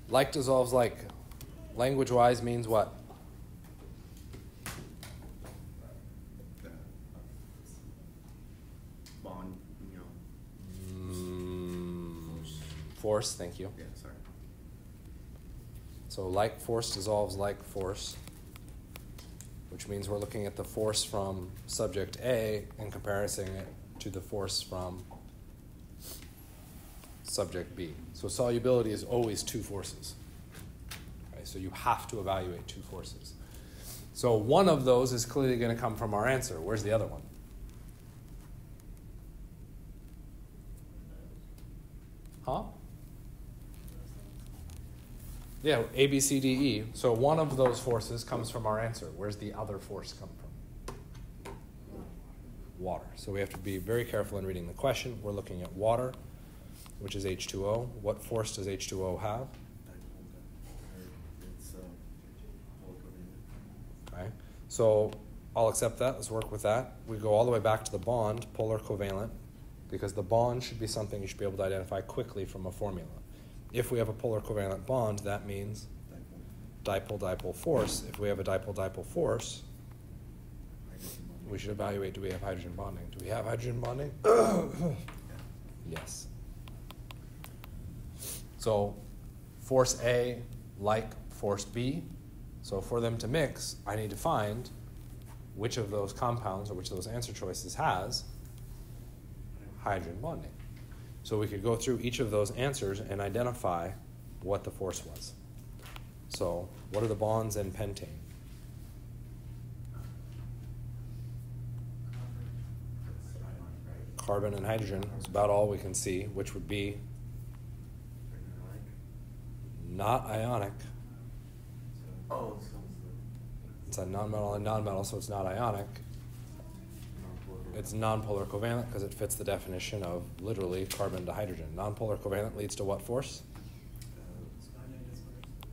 Like dissolves like. Language-wise means what? The bond, Force, thank you. Yeah, sorry. So like force dissolves like force, which means we're looking at the force from subject A and comparing it to the force from subject B. So solubility is always two forces. Okay, so you have to evaluate two forces. So one of those is clearly going to come from our answer. Where's the other one? Huh? Yeah, A, B, C, D, E. So one of those forces comes from our answer. Where's the other force come from? Water. So we have to be very careful in reading the question. We're looking at water, which is H2O. What force does H2O have? Okay. So I'll accept that. Let's work with that. We go all the way back to the bond, polar covalent, because the bond should be something you should be able to identify quickly from a formula. If we have a polar covalent bond, that means dipole-dipole force. If we have a dipole-dipole force, we should evaluate, do we have hydrogen bonding? Do we have hydrogen bonding? Yes. So force A like force B. So for them to mix, I need to find which of those compounds or which of those answer choices has hydrogen bonding. So we could go through each of those answers and identify what the force was. So what are the bonds in pentane? Carbon and hydrogen is about all we can see, which would be not ionic. Oh, It's a nonmetal and nonmetal, so it's not ionic. It's nonpolar covalent because it fits the definition of literally carbon to hydrogen. Nonpolar covalent leads to what force?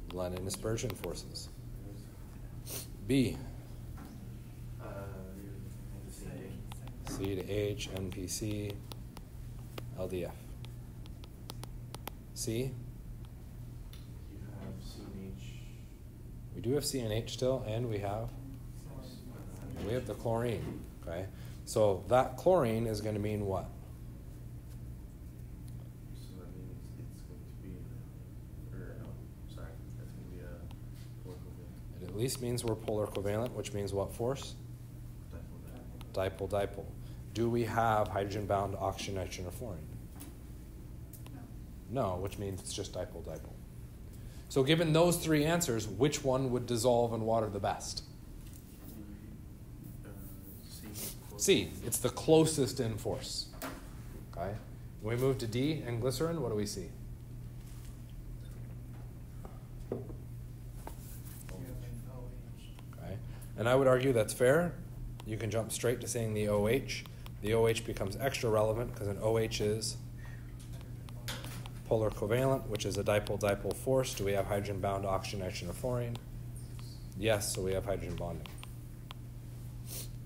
Blend and dispersion forces. B. C to H, NPC, LDF. C. You have CNH. We do have CNH still, and we have the chlorine. Okay. So that chlorine is going to mean what? So that means it's going to be, that's going to be a polar covalent. It at least means we're polar covalent, which means what force? Dipole-dipole. Do we have hydrogen-bound oxygen, nitrogen, or fluorine? No, which means it's just dipole-dipole. So given those three answers, which one would dissolve in water the best? C. It's the closest in force. Okay. When we move to D and glycerin, what do we see? Okay. And I would argue that's fair. You can jump straight to saying the OH. The OH becomes extra relevant because an OH is polar covalent, which is a dipole-dipole force. Do we have hydrogen-bound oxygen, nitrogen, or fluorine? Yes, so we have hydrogen bonding.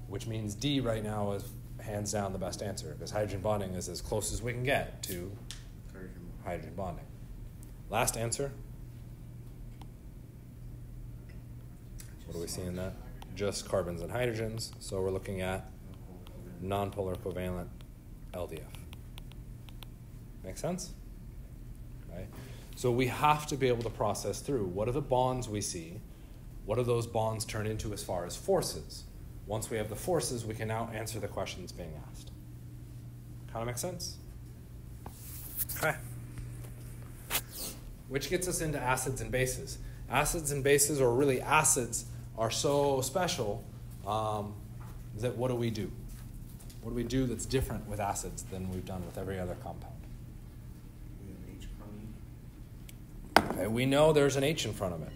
Which means D right now is hands down the best answer because hydrogen bonding is as close as we can get to hydrogen bonding. Last answer. What do we see in that? Just carbons and hydrogens. So we're looking at nonpolar covalent LDF. Make sense? Okay. So we have to be able to process through what are the bonds we see, what do those bonds turn into as far as forces. Once we have the forces, we can now answer the questions being asked. Kind of make sense? Okay. Which gets us into acids and bases. Acids and bases, or really acids, are so special that what do we do? What do we do that's different with acids than we've done with every other compound? We have H chromine. Okay, we know there's an H in front of it.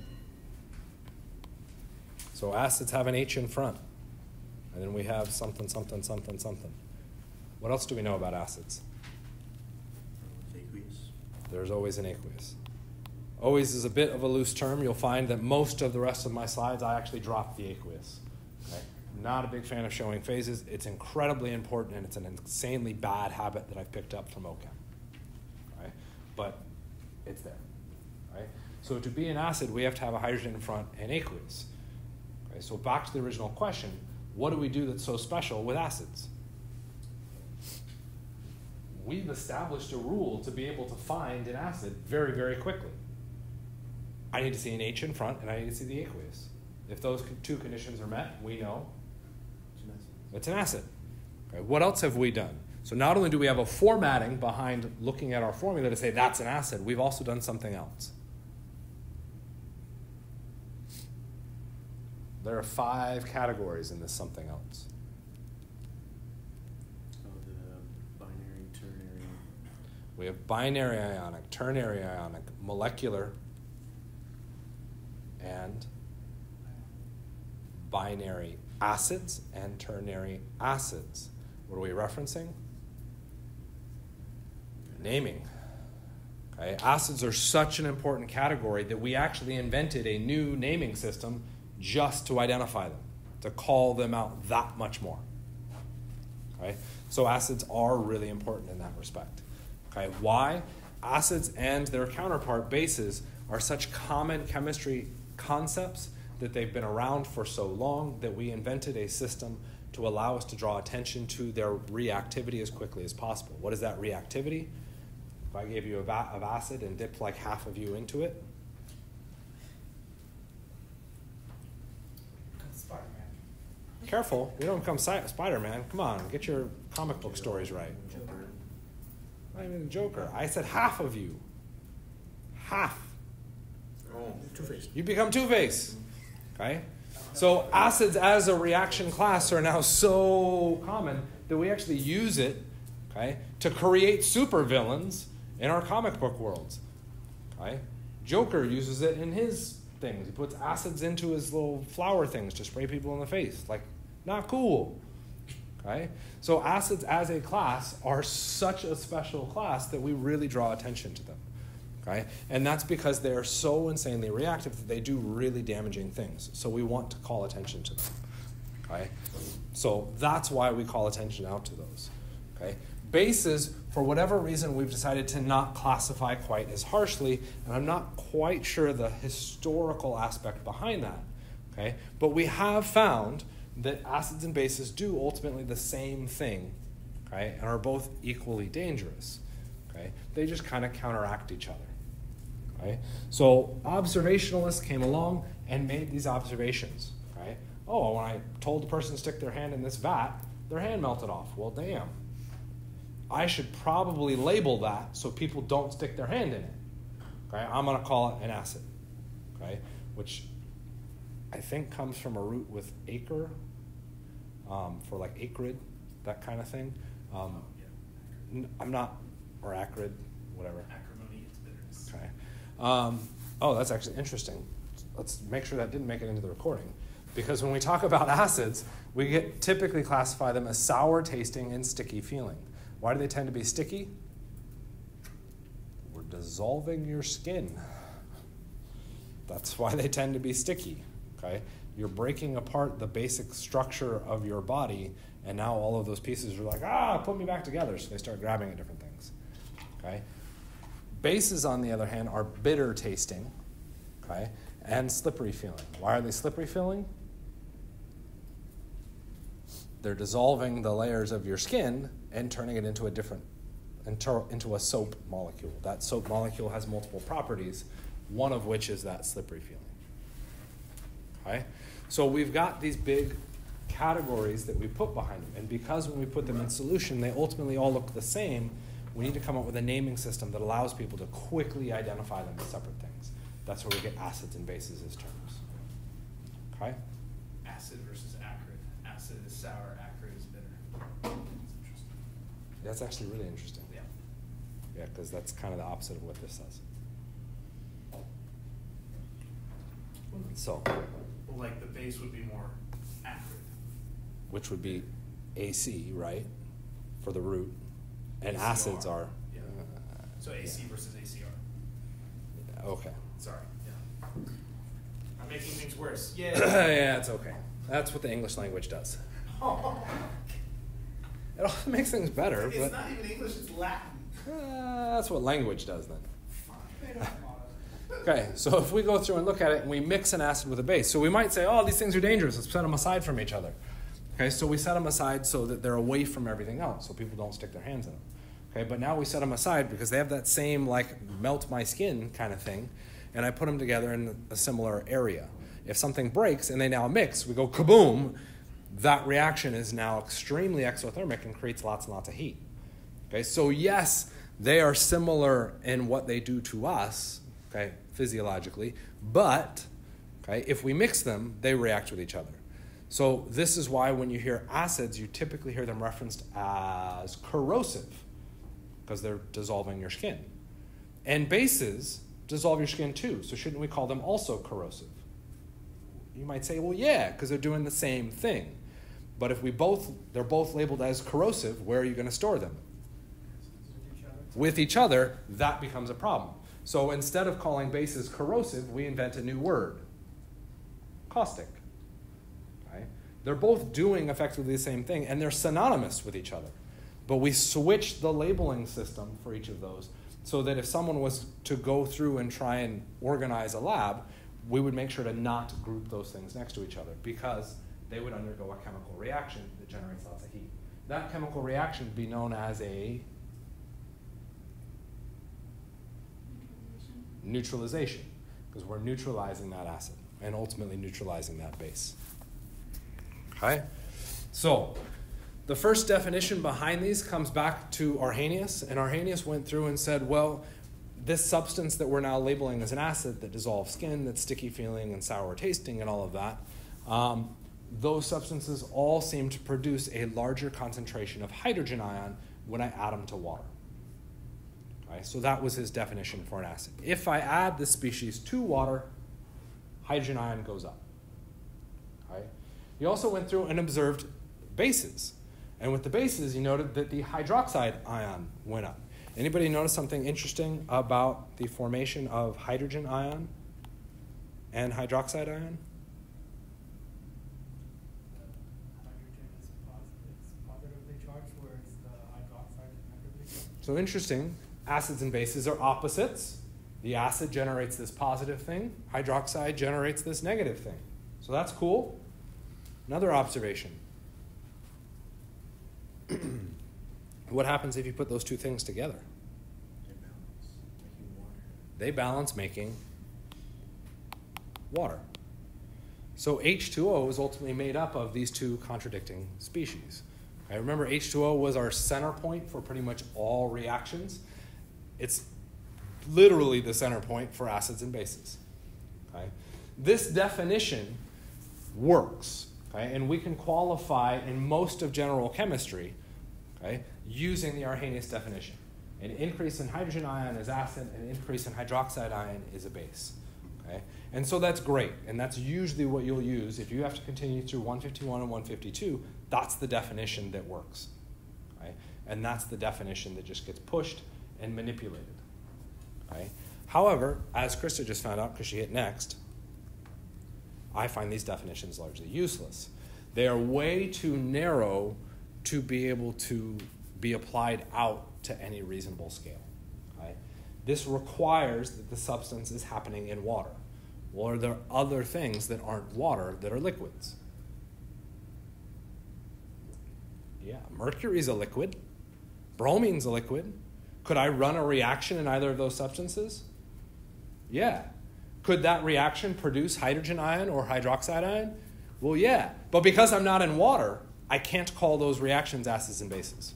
So acids have an H in front. And then we have something, something, something, something. What else do we know about acids? Aqueous. There's always an aqueous. Always is a bit of a loose term. You'll find that most of the rest of my slides, I actually drop the aqueous. Okay? I'm not a big fan of showing phases. It's incredibly important, and it's an insanely bad habit that I've picked up from OChem. Right? But it's there. Right? So So to be an acid, we have to have a hydrogen in front and aqueous. Okay, so back to the original question, what do we do that's so special with acids? We've established a rule to be able to find an acid very, very quickly. I need to see an H in front, and I need to see the aqueous. If those two conditions are met, we know it's an acid. Okay, what else have we done? So not only do we have a formatting behind looking at our formula to say that's an acid, we've also done something else. There are 5 categories in this something else. Oh, the binary, ternary. We have binary ionic, ternary ionic, molecular, and binary acids and ternary acids. What are we referencing? Naming. Okay? Acids are such an important category that we actually invented a new naming system just to identify them, to call them out that much more. Okay? So acids are really important in that respect. Okay? Why? Acids and their counterpart bases are such common chemistry concepts that they've been around for so long that we invented a system to allow us to draw attention to their reactivity as quickly as possible. What is that reactivity? If I gave you a vat of acid and dipped like half of you into it, Spider-Man. careful, you don't become Spider-Man. Come on, get your comic book stories right. Not even Joker. I said half of you. Half. Oh, Two-Face. You become Two-Face. Okay? So acids as a reaction class are now so common that we actually use it, okay, to create supervillains in our comic book worlds. Okay? Joker uses it in his things. He puts acids into his little flower things to spray people in the face. Like, not cool. Okay? So acids as a class are such a special class that we really draw attention to them. Okay? And that's because they're so insanely reactive that they do really damaging things. So we want to call attention to them. Okay? So that's why we call attention out to those. Okay? Bases, for whatever reason, we've decided to not classify quite as harshly, and I'm not quite sure the historical aspect behind that. Okay? But we have found that acids and bases do ultimately the same thing, okay, and are both equally dangerous. Okay? They just kind of counteract each other. Okay? So observationalists came along and made these observations. Okay? Oh, when I told the person to stick their hand in this vat, their hand melted off. Well, damn. I should probably label that so people don't stick their hand in it. Okay? I'm going to call it an acid. Okay? Which I think comes from a root with acre, for like acrid, that kind of thing. I'm not, or acrid, whatever. Acrimony is bitterness. Okay. Oh, that's actually interesting. Let's make sure that didn't make it into the recording. Because when we talk about acids, we typically classify them as sour tasting and sticky feeling. Why do they tend to be sticky? We're dissolving your skin. That's why they tend to be sticky. Okay? You're breaking apart the basic structure of your body, and now all of those pieces are like, put me back together. So they start grabbing at different things. Okay? Bases, on the other hand, are bitter tasting, okay, and slippery feeling. Why are they slippery feeling? They're dissolving the layers of your skin and turning it into a soap molecule. That soap molecule has multiple properties, one of which is that slippery feeling. Okay? So we've got these big categories that we put behind them, and because when we put them in solution, they ultimately all look the same, we need to come up with a naming system that allows people to quickly identify them as separate things. That's where we get acids and bases as terms. Okay? Acid versus acrid. Acid is sour, acrid is bitter. That's interesting. That's actually really interesting. Yeah. Yeah, because that's kind of the opposite of what this says. So, Well, like the base would be more acrid. which would be AC, right, for the root, and ACR. Acids are. Yeah. So AC versus ACR. Okay. Sorry. Yeah. I'm making things worse. Yeah. Yeah, it's okay. That's what the English language does. It all makes things better, It's but not even English, it's Latin. that's what language does then. Fine. Okay, so if we go through and look at it and we mix an acid with a base, so we might say, oh, these things are dangerous, let's set them aside from each other. Okay, so we set them aside so that they're away from everything else, so people don't stick their hands in them. Okay, but now we set them aside because they have that same, like, melt my skin kind of thing, and I put them together in a similar area. If something breaks and they now mix, we go kaboom, that reaction is now extremely exothermic and creates lots and lots of heat. Okay, so yes, they are similar in what they do to us, okay, physiologically, but okay, if we mix them, they react with each other. So this is why when you hear acids, you typically hear them referenced as corrosive, because they're dissolving your skin. And bases dissolve your skin too, so shouldn't we call them also corrosive? You might say, well, yeah, because they're doing the same thing. But if they're both labeled as corrosive, where are you going to store them? With each other, that becomes a problem. So instead of calling bases corrosive, we invent a new word, caustic. Okay? They're both doing effectively the same thing, and they're synonymous with each other. But we switched the labeling system for each of those so that if someone was to go through and try and organize a lab, we would make sure to not group those things next to each other because they would undergo a chemical reaction that generates lots of heat. That chemical reaction would be known as a neutralization, because we're neutralizing that acid and ultimately neutralizing that base. Okay? So the first definition behind these comes back to Arrhenius, and Arrhenius went through and said, well, this substance that we're now labeling as an acid that dissolves skin, that's sticky feeling and sour tasting and all of that, those substances all seem to produce a larger concentration of hydrogen ion when I add them to water. Okay, so that was his definition for an acid. If I add this species to water, hydrogen ion goes up. Okay? He also went through and observed bases. And with the bases, he noted that the hydroxide ion went up. Anybody notice something interesting about the formation of hydrogen ion and hydroxide ion? Hydrogen is positively charged, whereas the hydroxide is negatively charged. So interesting. Acids and bases are opposites. The acid generates this positive thing. Hydroxide generates this negative thing. So that's cool. Another observation. What happens if you put those two things together? They balance, making water. So H2O is ultimately made up of these two contradicting species. I remember H2O was our center point for pretty much all reactions. It's literally the center point for acids and bases. Okay? This definition works, okay? And we can qualify in most of general chemistry, okay, using the Arrhenius definition. An increase in hydrogen ion is acid, an increase in hydroxide ion is a base. Okay? And so that's great, and that's usually what you'll use. If you have to continue through 151 and 152, that's the definition that works. Okay? And that's the definition that just gets pushed and manipulated. Okay? However, as Krista just found out because she hit next, I find these definitions largely useless. They are way too narrow to be able to be applied out to any reasonable scale. Okay? This requires that the substance is happening in water. Well, are there other things that aren't water that are liquids? Yeah, mercury's a liquid. Bromine's a liquid. Could I run a reaction in either of those substances? Yeah. Could that reaction produce hydrogen ion or hydroxide ion? Well, yeah. But because I'm not in water, I can't call those reactions acids and bases.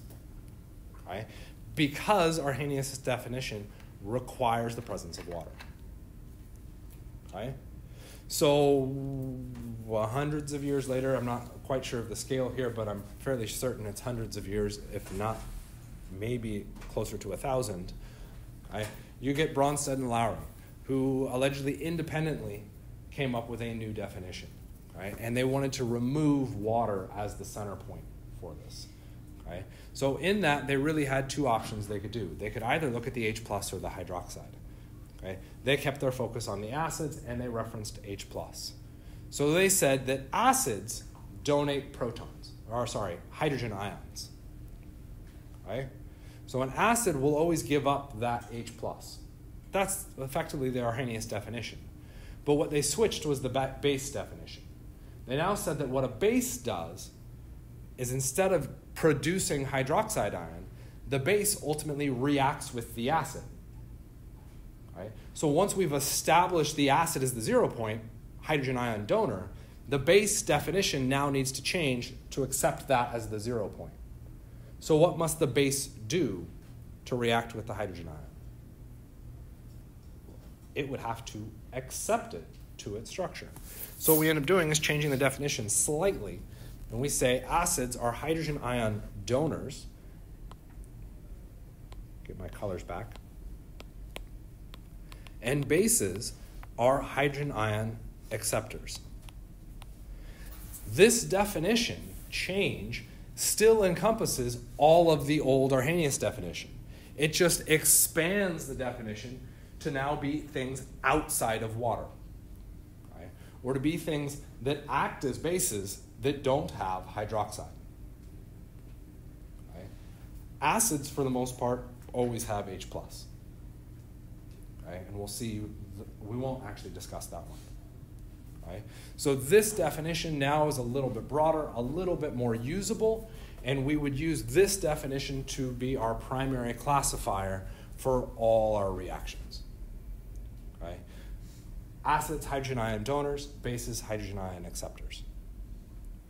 Right? Because Arrhenius' definition requires the presence of water. Okay? So hundreds of years later, I'm not quite sure of the scale here, but I'm fairly certain it's hundreds of years, if not maybe closer to 1,000. Okay? You get Bronsted-Lowry, who allegedly independently came up with a new definition. Right? And they wanted to remove water as the center point for this. Okay? So in that, they really had two options they could do. They could either look at the H plus or the hydroxide. Okay? They kept their focus on the acids, and they referenced H plus. So they said that acids donate hydrogen ions. Okay? So an acid will always give up that H plus. that's effectively the Arrhenius definition. But what they switched was the base definition. They now said that what a base does is instead of producing hydroxide ion, the base ultimately reacts with the acid. Right? So once we've established the acid as the 0 point, hydrogen ion donor, the base definition now needs to change to accept that as the 0 point. So what must the base do to react with the hydrogen ion? It would have to accept it to its structure. So what we end up doing is changing the definition slightly, and we say acids are hydrogen ion donors. Get my colors back. And bases are hydrogen ion acceptors. This definition change still encompasses all of the old Arrhenius definition. It just expands the definition to now be things outside of water, right? Or to be things that act as bases that don't have hydroxide. Right? Acids, for the most part, always have H+. Right? And we'll see, we won't actually discuss that one. Right? So this definition now is a little bit broader, a little bit more usable, and we would use this definition to be our primary classifier for all our reactions. Right? Acids, hydrogen ion donors; bases, hydrogen ion acceptors.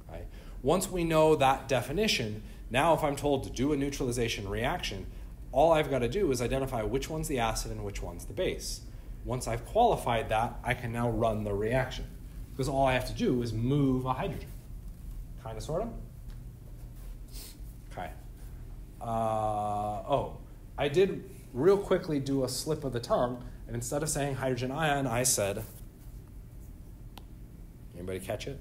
Right? Once we know that definition, now if I'm told to do a neutralization reaction, all I've got to do is identify which one's the acid and which one's the base. Once I've qualified that, I can now run the reaction, because all I have to do is move a hydrogen. Kind of, sort of? Okay. I did real quickly do a slip of the tongue, and instead of saying hydrogen ion, I said, anybody catch it?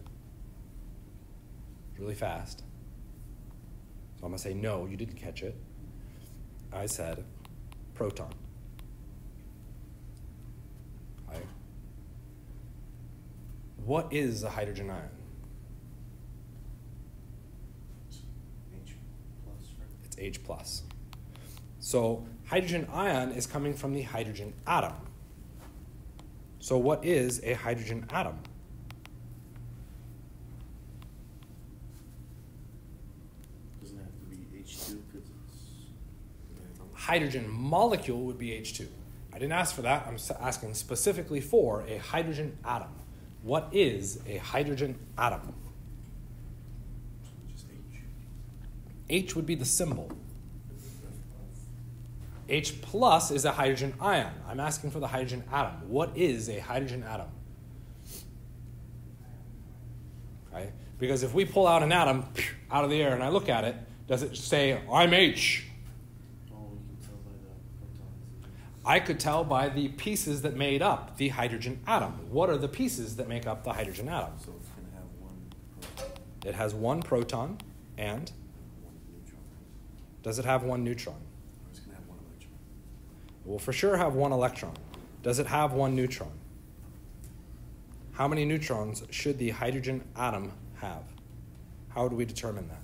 Really fast. So I'm going to say, no, you didn't catch it. I said proton. Okay. What is a hydrogen ion? H+, right? It's H+. So hydrogen ion is coming from the hydrogen atom. So what is a hydrogen atom? Doesn't have to be H2 because it's... Hydrogen molecule would be H2. I didn't ask for that. I'm asking specifically for a hydrogen atom. What is a hydrogen atom? Just H. H would be the symbol. H plus is a hydrogen ion. I'm asking for the hydrogen atom. What is a hydrogen atom? Okay? Because if we pull out an atom out of the air and I look at it, does it say, I'm H? Oh, we can tell by the protons. I could tell by the pieces that made up the hydrogen atom. What are the pieces that make up the hydrogen atom? So it's going to have one proton, It has one proton, and one neutron. does it have one neutron? It's going to have one electron. It will for sure have one electron. Does it have one neutron? How many neutrons should the hydrogen atom have? How do we determine that?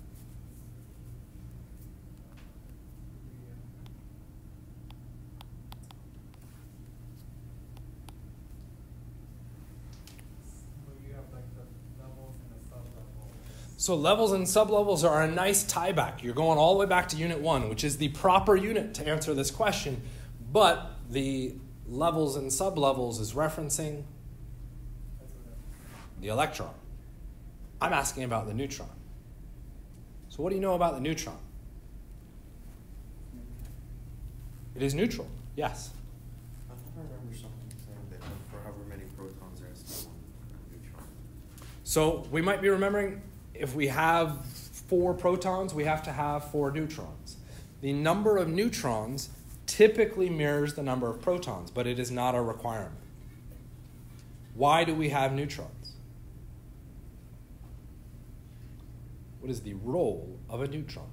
You have like the levels and the sub-levels. So levels and sublevels are a nice tie back. You're going all the way back to Unit 1, which is the proper unit to answer this question. But the levels and sublevels is referencing the electron. I'm asking about the neutron. So what do you know about the neutron? It is neutral, yes. I thought I remember something saying that for however many protons there has to be one neutron. So we might be remembering if we have 4 protons, we have to have 4 neutrons. The number of neutrons typically mirrors the number of protons, but it is not a requirement. Why do we have neutrons? What is the role of a neutron?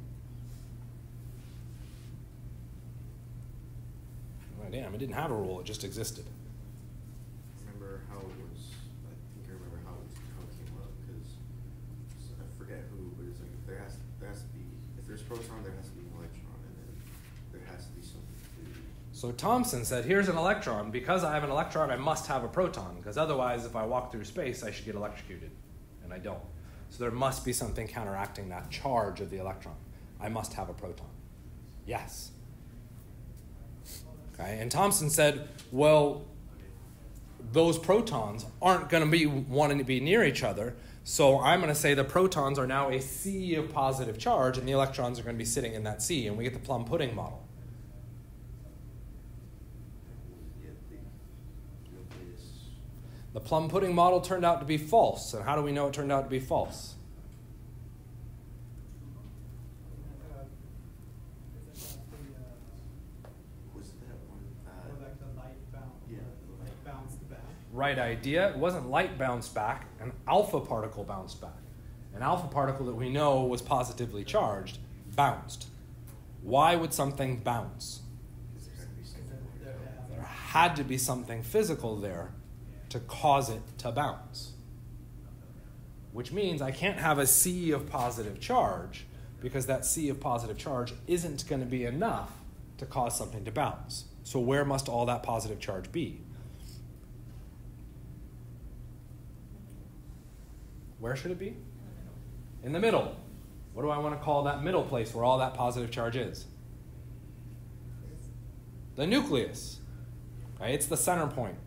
Oh, damn, it didn't have a role, it just existed. Remember how it was, I think I remember how it came up, because I forget who, but it's like if there has to be, if there's proton, there has to be an electron, and then there has to be something to... So Thomson said, here's an electron. Because I have an electron, I must have a proton, because otherwise, if I walk through space, I should get electrocuted, and I don't. So there must be something counteracting that charge of the electron. I must have a proton. Yes. Okay, and Thomson said, well, those protons aren't going to be wanting to be near each other, so I'm going to say the protons are now a sea of positive charge, and the electrons are going to be sitting in that sea, and we get the plum pudding model. The plum pudding model turned out to be false, and how do we know it turned out to be false? Right idea. It wasn't light bounced back. An alpha particle bounced back. An alpha particle that we know was positively charged bounced. Why would something bounce? There had to be something physical there to cause it to bounce. Which means I can't have a sea of positive charge because that sea of positive charge isn't going to be enough to cause something to bounce. So where must all that positive charge be? Where should it be? In the middle. What do I want to call that middle place where all that positive charge is? The nucleus. Right? It's the center point.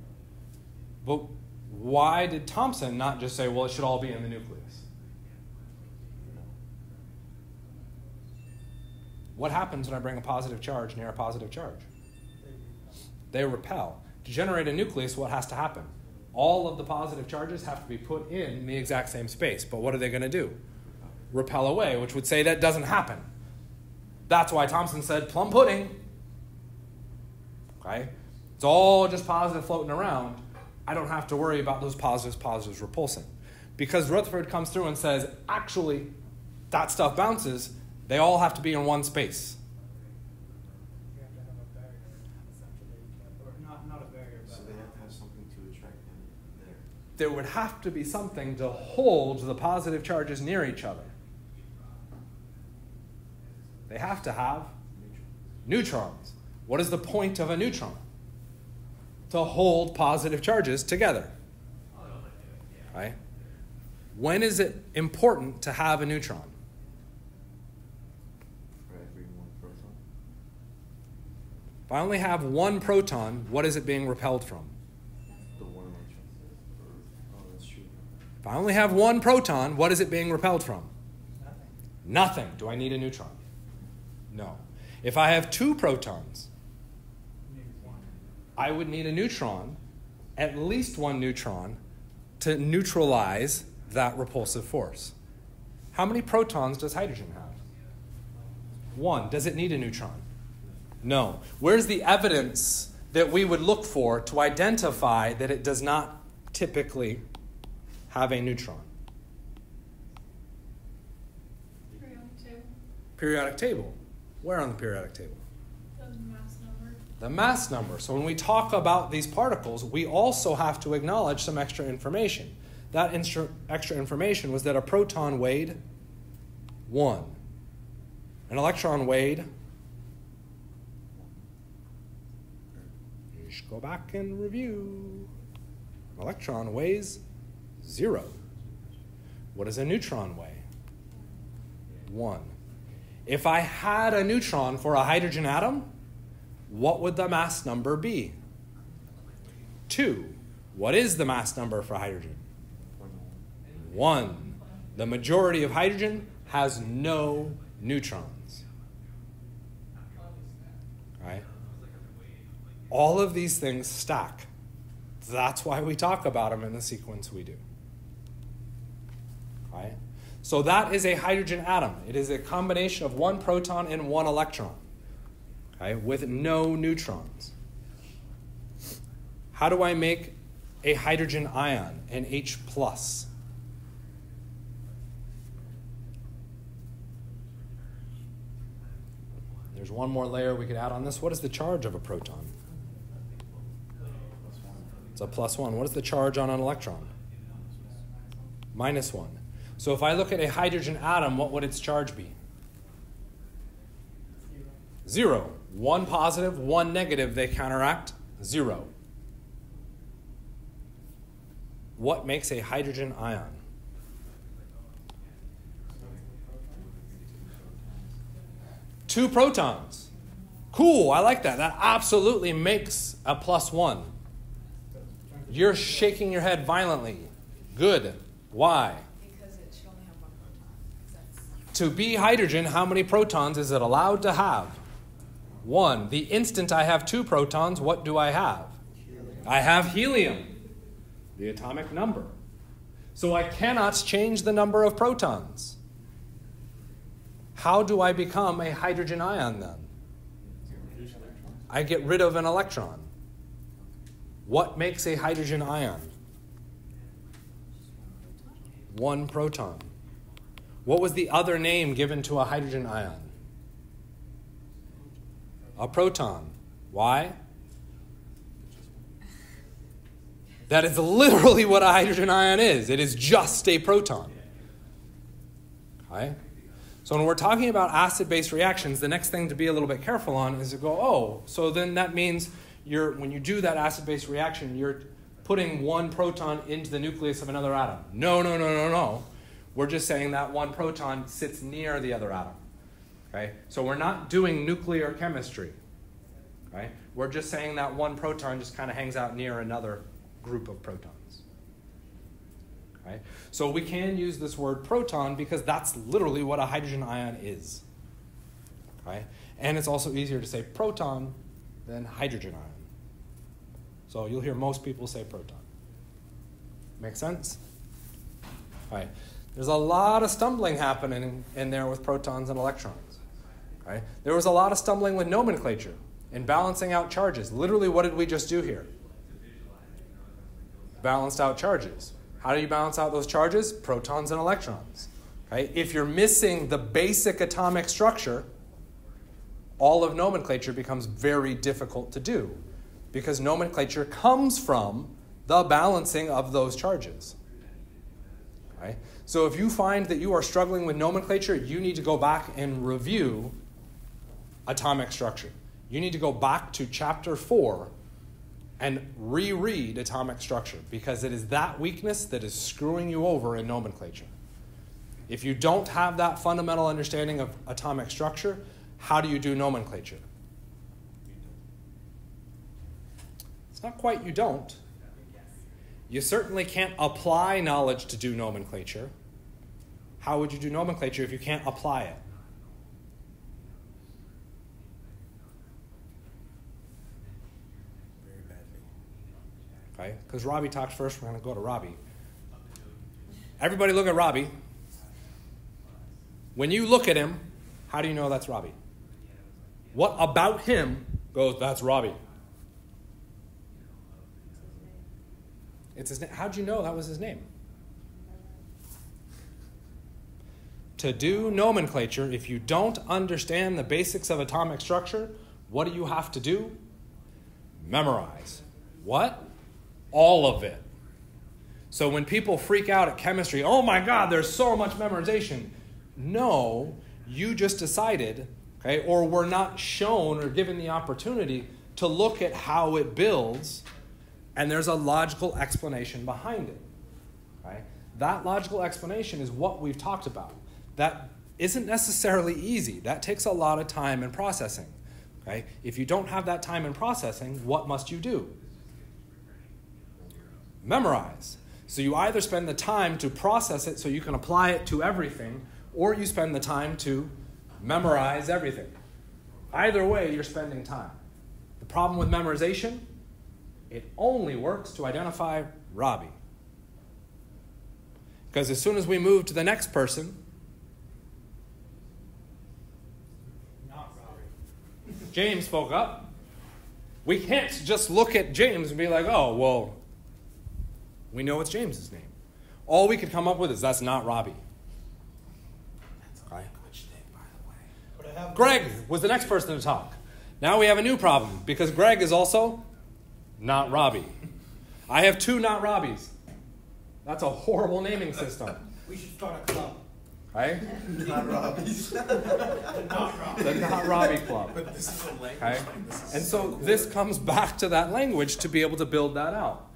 But why did Thomson not just say, well, it should all be in the nucleus? What happens when I bring a positive charge near a positive charge? They repel. To generate a nucleus, what has to happen? All of the positive charges have to be put in the exact same space. But what are they going to do? Repel away, which would say that doesn't happen. That's why Thomson said plum pudding. Okay? It's all just positive floating around. I don't have to worry about those positives repulsing. Because Rutherford comes through and says, actually, that stuff bounces. They all have to be in one space. You have to have a barrier, essentially. Or not a barrier, but... So they have to have something to attract them there. There would have to be something to hold the positive charges near each other. They have to have neutrons. What is the point of a neutron? To hold positive charges together. Right? When is it important to have a neutron? For every one proton. If I only have one proton, what is it being repelled from? The one electron. Oh, that's true. If I only have one proton, what is it being repelled from? Nothing. Nothing. Do I need a neutron? No. If I have two protons, You need one. I would need a neutron, at least one neutron, to neutralize that repulsive force. How many protons does hydrogen have? One. Does it need a neutron? No. Where's the evidence that we would look for to identify that it does not typically have a neutron? Periodic table. Where on the periodic table? The mass number. The mass number. So when we talk about these particles, we also have to acknowledge some extra information. That extra information was that a proton weighed 1. An electron weighed... You should go back and review. An electron weighs 0. What does a neutron weigh? 1. If I had a neutron for a hydrogen atom, what would the mass number be? 2. What is the mass number for hydrogen? 1. The majority of hydrogen has no neutrons. Right? All of these things stack. That's why we talk about them in the sequence we do. Right? So that is a hydrogen atom. It is a combination of one proton and one electron, okay, with no neutrons. How do I make a hydrogen ion, an H+? There's one more layer we could add on this. What is the charge of a proton? It's a +1. What is the charge on an electron? -1. So if I look at a hydrogen atom, what would its charge be? 0. 1 positive, 1 negative, they counteract 0. What makes a hydrogen ion? Two protons. Cool, I like that. That absolutely makes a +1. You're shaking your head violently. Good. Why? Because it should only have 1 proton. To be hydrogen, how many protons is it allowed to have? 1. The instant I have 2 protons, what do I have? I have helium, the atomic number. So I cannot change the number of protons. How do I become a hydrogen ion then? I get rid of an electron. What makes a hydrogen ion? 1 proton. What was the other name given to a hydrogen ion? A proton. Why? That is literally what a hydrogen ion is. It is just a proton. Okay? So when we're talking about acid-base reactions, the next thing to be a little bit careful on is to go, oh, so then that means when you do that acid-base reaction, you're putting 1 proton into the nucleus of another atom. No. We're just saying that 1 proton sits near the other atom. Okay? So we're not doing nuclear chemistry. Right? We're just saying that 1 proton just kind of hangs out near another group of protons. Right? So we can use this word proton because that's literally what a hydrogen ion is. Right? And it's also easier to say proton than hydrogen ion. So you'll hear most people say proton. Make sense? All right. There's a lot of stumbling happening in there with protons and electrons. Right? There was a lot of stumbling with nomenclature and balancing out charges. Literally, what did we just do here? Balanced out charges. How do you balance out those charges? Protons and electrons. Right? If you're missing the basic atomic structure, all of nomenclature becomes very difficult to do because nomenclature comes from the balancing of those charges. Right? So if you find that you are struggling with nomenclature, you need to go back and review atomic structure. You need to go back to chapter 4 and reread atomic structure because it is that weakness that is screwing you over in nomenclature. If you don't have that fundamental understanding of atomic structure, how do you do nomenclature? It's not quite you don't. You certainly can't apply knowledge to do nomenclature. How would you do nomenclature if you can't apply it? Very badly. Okay? Because Robbie talked first, we're going to go to Robbie. Everybody look at Robbie. When you look at him, how do you know that's Robbie? What about him goes, that's Robbie? It's his name. How'd you know that was his name? To do nomenclature, if you don't understand the basics of atomic structure, what do you have to do? Memorize. What? All of it. So when people freak out at chemistry, oh my God, there's so much memorization. No, you just decided, okay, or were not shown or given the opportunity to look at how it builds, and there's a logical explanation behind it. Right? That logical explanation is what we've talked about. That isn't necessarily easy. That takes a lot of time and processing. Okay? If you don't have that time and processing, what must you do? Memorize. So you either spend the time to process it so you can apply it to everything, or you spend the time to memorize everything. Either way, you're spending time. The problem with memorization, it only works to identify Robbie. Because as soon as we move to the next person, Not Robbie. James spoke up. We can't just look at James and be like, oh, well, we know it's James's name. All we could come up with is that's not Robbie. That's a language thing, by the way. But I have Greg was the next person to talk. Now we have a new problem because Greg is also not Robbie. I have 2 not Robbies. That's a horrible naming system. We should start a club. right? Not Robbie's. Not wrong. The Not Robbie Club. But this is a language Okay? thing. This is And so this comes back to that language to be able to build that out.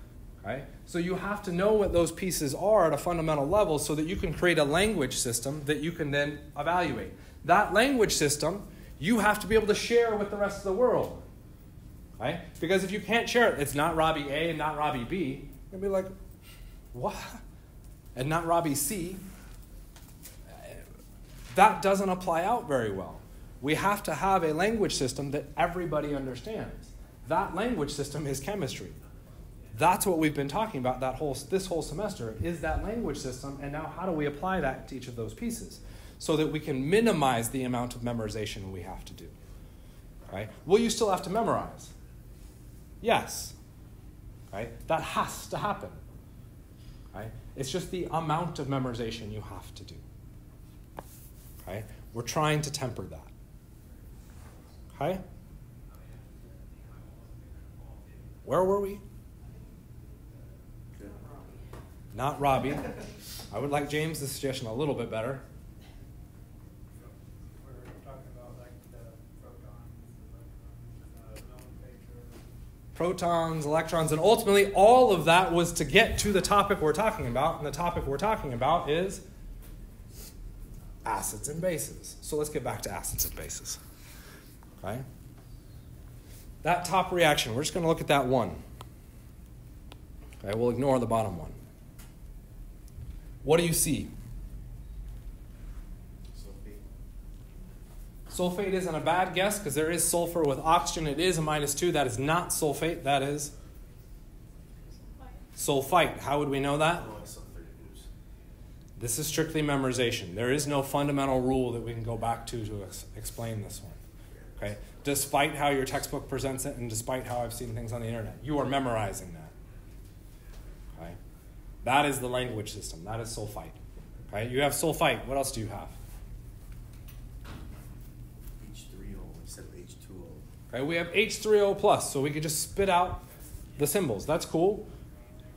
Okay? So you have to know what those pieces are at a fundamental level so that you can create a language system that you can then evaluate. That language system, you have to be able to share with the rest of the world. Right? Because if you can't share it, it's not Robbie A and not Robbie B. You'll be like, what? And not Robbie C. That doesn't apply out very well. We have to have a language system that everybody understands. That language system is chemistry. That's what we've been talking about this whole semester, is that language system, and now how do we apply that to each of those pieces so that we can minimize the amount of memorization we have to do. Right? Will you still have to memorize? Yes. Right? That has to happen. Right? It's just the amount of memorization you have to do. Okay? We're trying to temper that. Okay? Where were we? Not Robbie. I would like James' suggestion a little bit better. We're talking about like the protons, the nomenclature. Protons, electrons, and ultimately all of that was to get to the topic we're talking about, and the topic we're talking about is acids and bases. So let's get back to acids and bases. Okay? That top reaction, we're just going to look at that one. Okay, we'll ignore the bottom one. What do you see? Sulfate isn't a bad guess because there is sulfur with oxygen. It is a -2. That is not sulfate. That is sulfite. How would we know that? Oh, I saw 30 news. This is strictly memorization. There is no fundamental rule that we can go back to explain this one. Okay? Despite how your textbook presents it and despite how I've seen things on the internet, you are memorizing that. Okay? That is the language system. That is sulfite. Okay? You have sulfite. What else do you have? H3O instead of H2O. Okay, we have H3O plus, so we could just spit out the symbols. That's cool.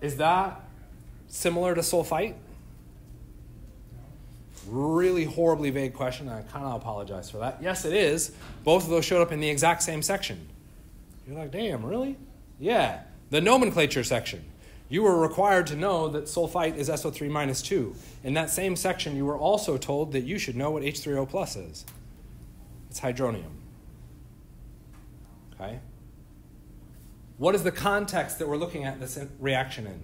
Is that similar to sulfite? Really horribly vague question, and I kind of apologize for that. Yes, it is. Both of those showed up in the exact same section. You're like, damn, really? Yeah, the nomenclature section. You were required to know that sulfite is SO3 minus 2. In that same section, you were also told that you should know what H3O plus is. It's hydronium. Okay? What is the context that we're looking at this reaction in?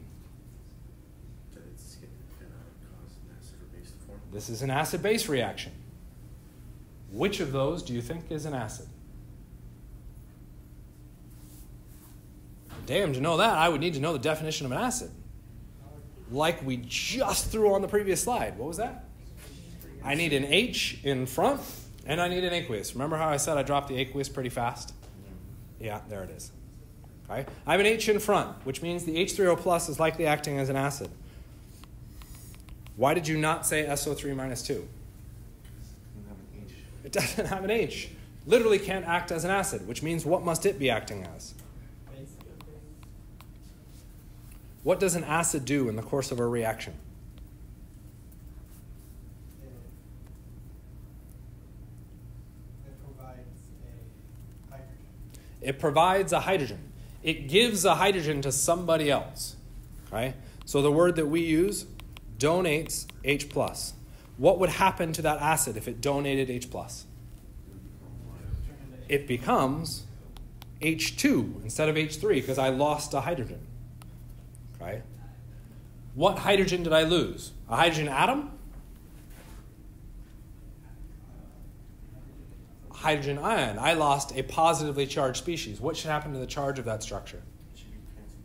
That it's going to cause an acid or base to form. This is an acid-base reaction. Which of those do you think is an acid? Damn, to know that, I would need to know the definition of an acid. Like we just threw on the previous slide. What was that? I need an H in front, and I need an aqueous. Remember how I said I dropped the aqueous pretty fast? Yeah, there it is. Okay? I have an H in front, which means the H3O plus is likely acting as an acid. Why did you not say SO3 minus 2? It doesn't have an H. Literally can't act as an acid, which means what must it be acting as? What does an acid do in the course of a reaction? It provides a hydrogen. It provides a hydrogen. It gives a hydrogen to somebody else. Okay? So the word that we use, donates H+. What would happen to that acid if it donated H+? It becomes H2 instead of H3 because I lost a hydrogen. Okay? What hydrogen did I lose? A hydrogen atom? A hydrogen ion. I lost a positively charged species. What should happen to the charge of that structure? It should be canceled.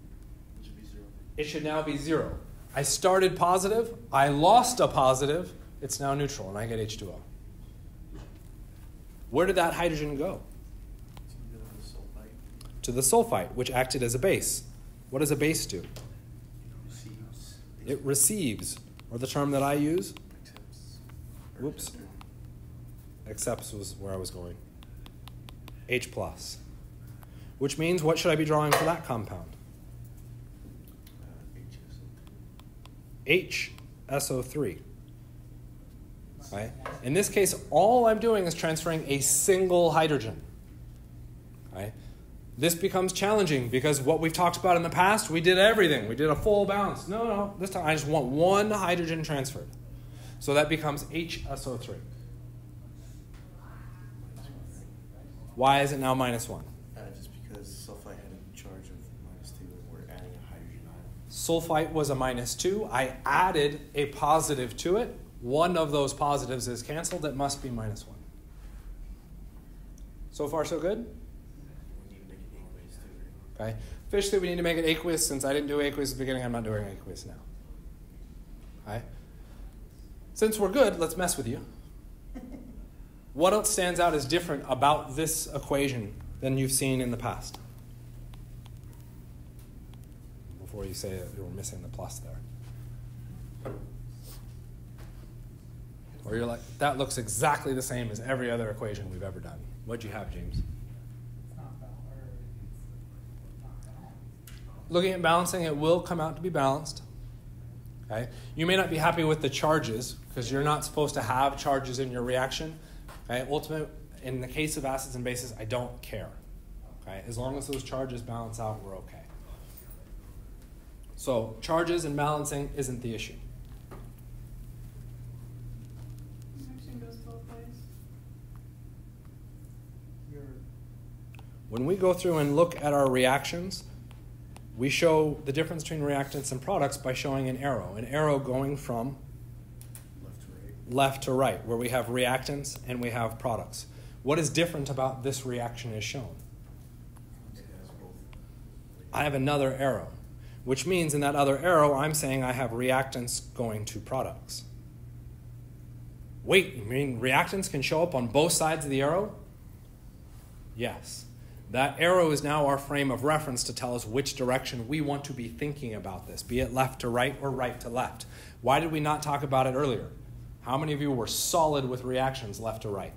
It should be 0. It should now be 0. I started positive. I lost a positive. It's now neutral, and I get H2O. Where did that hydrogen go? To the sulfite, which acted as a base. What does a base do? It receives, or the term that I use, whoops, accepts was where I was going, H+. Which means what should I be drawing for that compound? HSO3. Right? In this case, all I'm doing is transferring a single hydrogen. Right? This becomes challenging because what we've talked about in the past, we did everything. We did a full balance. No, this time I just want one hydrogen transferred. So that becomes HSO3. Why is it now -1? Just because sulfite had a charge of -2 and we're adding a hydrogen ion. Sulfite was a -2. I added a positive to it. One of those positives is canceled. It must be -1. So far, so good? We need to make it aqueous too, right? Okay. Officially, we need to make it aqueous. Since I didn't do aqueous at the beginning, I'm not doing aqueous now. Okay. Since we're good, let's mess with you. What else stands out as different about this equation than you've seen in the past? Before you say that you were missing the plus there. Or you're like, that looks exactly the same as every other equation we've ever done. What'd you have, James? It's not balanced, or it's not balanced. Looking at balancing, it will come out to be balanced. Okay? You may not be happy with the charges because you're not supposed to have charges in your reaction. Okay? Ultimately, in the case of acids and bases, I don't care. Okay? As long as those charges balance out, we're okay. So charges and balancing isn't the issue. Reaction goes both ways. When we go through and look at our reactions, we show the difference between reactants and products by showing an arrow going from left to right, where we have reactants and we have products. What is different about this reaction is shown. It has both. I have another arrow, which means in that other arrow, I'm saying I have reactants going to products. Wait, you mean reactants can show up on both sides of the arrow? Yes. That arrow is now our frame of reference to tell us which direction we want to be thinking about this, be it left to right or right to left. Why did we not talk about it earlier? How many of you were solid with reactions left to right?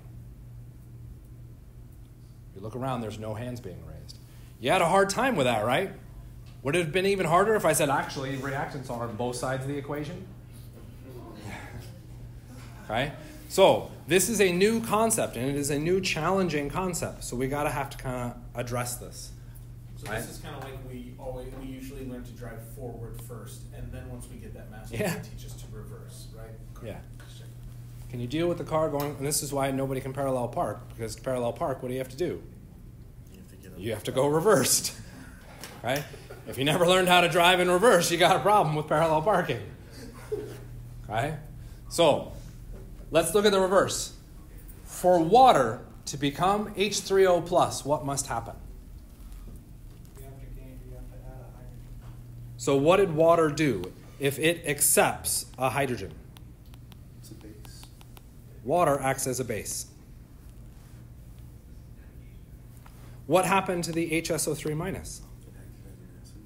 You look around, there's no hands being raised. You had a hard time with that, right? Would it have been even harder if I said, actually, reactants are on both sides of the equation? Okay? So this is a new concept, and it is a new challenging concept. So we have to kind of address this. So right? this is kind of like we usually learn to drive forward first, and then once we get that master, Yeah. they teach us to reverse, right? Yeah. Can you deal with the car going? And this is why nobody can parallel park, because to parallel park, what do you have to do? You have to go reversed, right? If you never learned how to drive in reverse, you got a problem with parallel parking, right? So let's look at the reverse. For water to become H3O+, what must happen? You have to add a hydrogen. So what did water do if it accepts a hydrogen? It's a base. Water acts as a base. What happened to the HSO3 minus? It acted as an acid.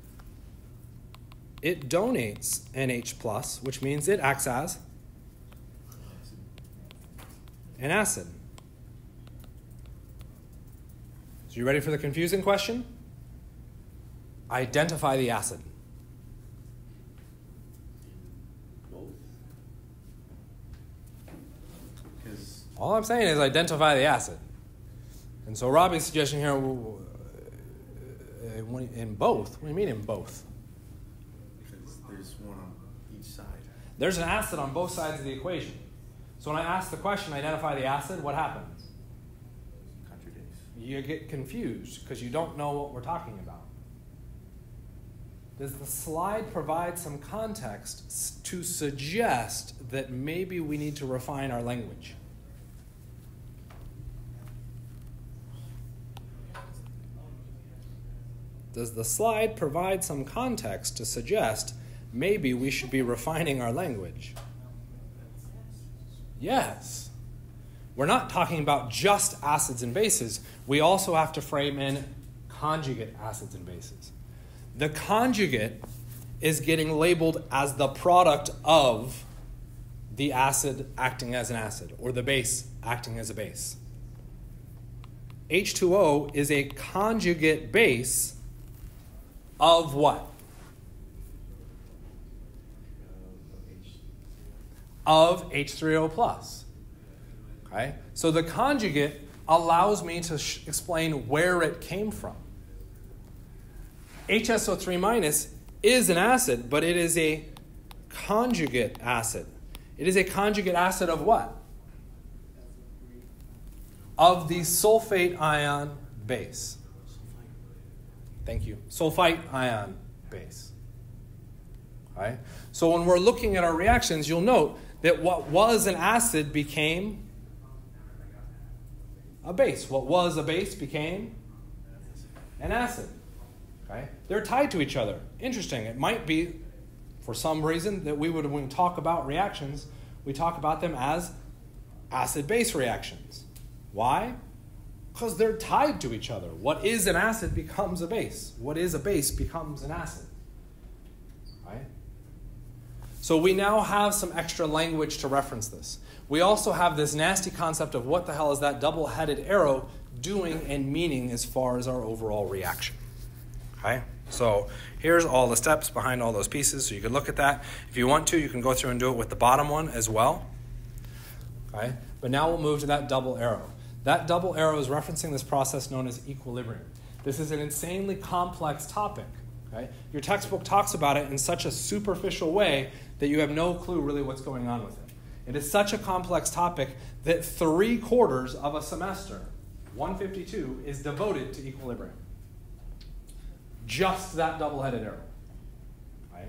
It donates NH+, which means it acts as an acid. So you ready for the confusing question? Identify the acid. Both. Because All I'm saying is identify the acid. And so Robbie's suggestion here, in both. What do you mean in both? there's one on each side. There's an acid on both sides of the equation. So when I ask the question, identify the acid, what happens? Contradicts. You get confused because you don't know what we're talking about. Does the slide provide some context to suggest that maybe we need to refine our language? Does the slide provide some context to suggest maybe we should be refining our language? Yes. We're not talking about just acids and bases. We also have to frame in conjugate acids and bases. The conjugate is getting labeled as the product of the acid acting as an acid, or the base acting as a base. H2O is a conjugate base of what? Of H3O+. Right? So the conjugate allows me to explain where it came from. HSO3- is an acid, but it is a conjugate acid. It is a conjugate acid of what? Of the sulfate ion base. Thank you. Sulfite ion base. Right? So when we're looking at our reactions, you'll note that what was an acid became a base. What was a base became an acid. Okay? They're tied to each other. Interesting. It might be, for some reason, that we would, when we talk about reactions, we talk about them as acid-base reactions. Why? Because they're tied to each other. What is an acid becomes a base. What is a base becomes an acid. Right? So we now have some extra language to reference this. We also have this nasty concept of what the hell is that double-headed arrow doing and meaning as far as our overall reaction. Okay? So here's all the steps behind all those pieces, so you can look at that. If you want to, you can go through and do it with the bottom one as well. Okay? But now we'll move to that double arrow. That double arrow is referencing this process known as equilibrium. This is an insanely complex topic. Okay? Your textbook talks about it in such a superficial way that you have no clue really what's going on with it. It is such a complex topic that 3/4 of a semester, 152, is devoted to equilibrium. Just that double-headed arrow. Right?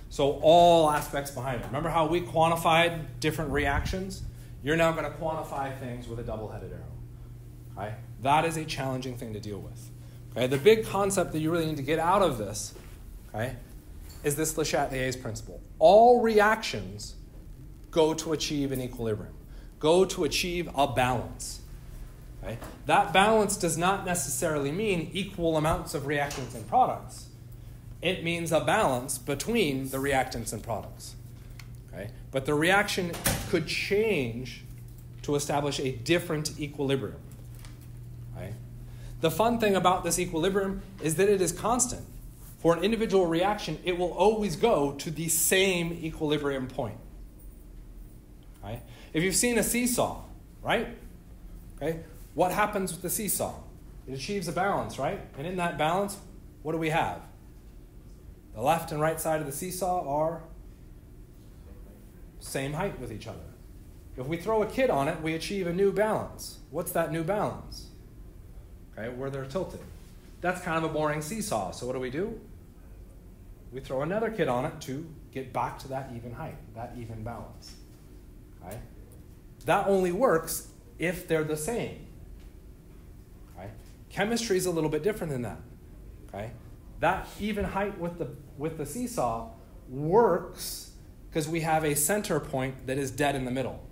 So all aspects behind it. Remember how we quantified different reactions? You're now going to quantify things with a double-headed arrow. Okay? That is a challenging thing to deal with. Okay? The big concept that you really need to get out of this, okay, is this LeChatlier's principle. All reactions go to achieve an equilibrium, go to achieve a balance. Okay? That balance does not necessarily mean equal amounts of reactants and products. It means a balance between the reactants and products. Okay? But the reaction could change to establish a different equilibrium. Okay? The fun thing about this equilibrium is that it is constant. For an individual reaction, it will always go to the same equilibrium point. Okay? If you've seen a seesaw, right? Okay? What happens with the seesaw? It achieves a balance, right? And in that balance, what do we have? The left and right side of the seesaw are same height with each other. If we throw a kid on it, we achieve a new balance. What's that new balance? Okay, where they're tilted. That's kind of a boring seesaw. So what do? We throw another kid on it to get back to that even height, that even balance. Okay? That only works if they're the same. Okay? Chemistry is a little bit different than that. Okay? That even height with the seesaw works because we have a center point that is dead in the middle.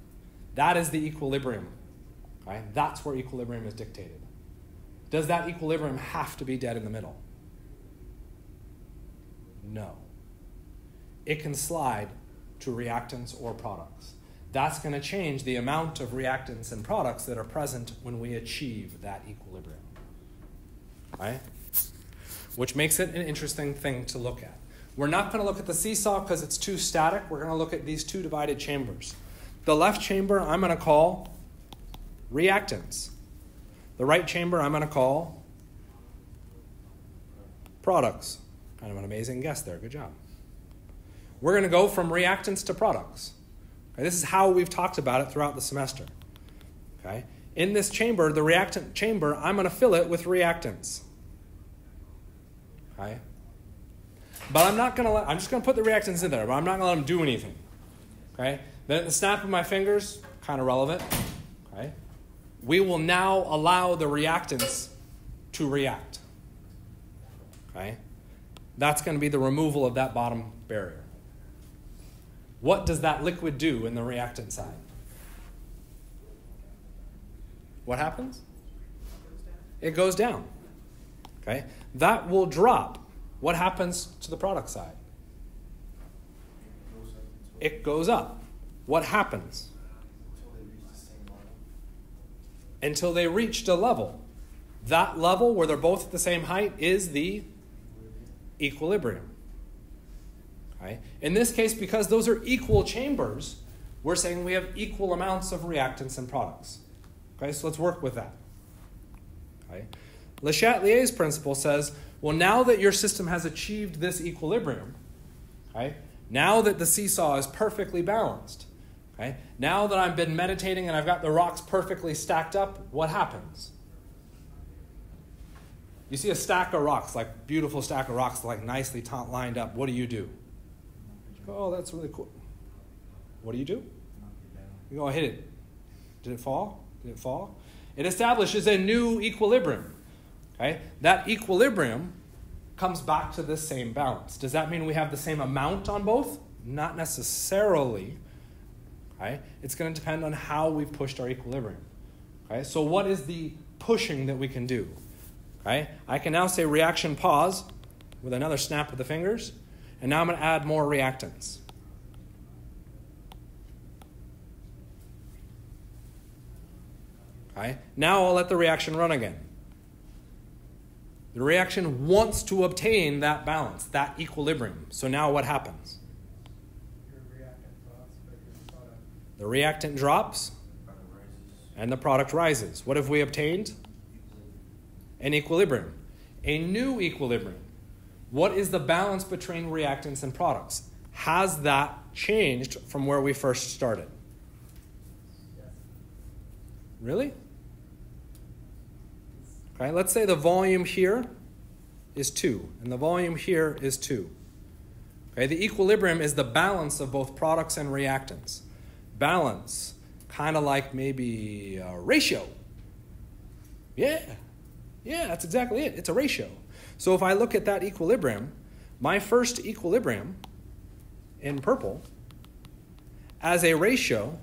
That is the equilibrium. Okay? That's where equilibrium is dictated. Does that equilibrium have to be dead in the middle? No. It can slide to reactants or products. That's going to change the amount of reactants and products that are present when we achieve that equilibrium. Right? Which makes it an interesting thing to look at. We're not going to look at the seesaw because it's too static. We're going to look at these two divided chambers. The left chamber I'm going to call reactants. The right chamber I'm going to call products. Kind of an amazing guess there. Good job. We're going to go from reactants to products. Okay, this is how we've talked about it throughout the semester. Okay? In this chamber, the reactant chamber, I'm going to fill it with reactants. Okay? But I'm just going to put the reactants in there, but I'm not going to let them do anything. Okay? Then at the snap of my fingers, kind of relevant. Okay? We will now allow the reactants to react. Okay? That's going to be the removal of that bottom barrier. What does that liquid do in the reactant side? What happens? It goes down. Okay? That will drop. What happens to the product side? It goes up. What happens? Until they reached a level. That level where they're both at the same height is the equilibrium. Okay? In this case, because those are equal chambers, We're saying we have equal amounts of reactants and products. Okay, so let's work with that. Okay. LeChatlier's principle says, well, now that your system has achieved this equilibrium, okay, now that the seesaw is perfectly balanced, okay, now that I've been meditating and I've got the rocks perfectly stacked up, what happens? You see a stack of rocks, like beautiful stack of rocks, like nicely lined up. What do? You go, oh, that's really cool. What do? You go, hit it. Did it fall? Did it fall? It establishes a new equilibrium. Okay? That equilibrium comes back to the same balance. Does that mean we have the same amount on both? Not necessarily. Okay? It's going to depend on how we've pushed our equilibrium. Okay? So what is the pushing that we can do? Okay? I can now say reaction pause with another snap of the fingers, and now I'm going to add more reactants. Okay? Now I'll let the reaction run again. The reaction wants to obtain that balance, that equilibrium. So now what happens? Your reactant drops, but your product. The reactant drops, and the product rises. What have we obtained? An equilibrium. A new equilibrium. What is the balance between reactants and products? Has that changed from where we first started? Yes. Really? Okay, let's say the volume here is 2, and the volume here is 2. Okay, the equilibrium is the balance of both products and reactants. Balance, kind of like maybe a ratio. Yeah, that's exactly it. It's a ratio. So if I look at that equilibrium, my first equilibrium in purple as a ratio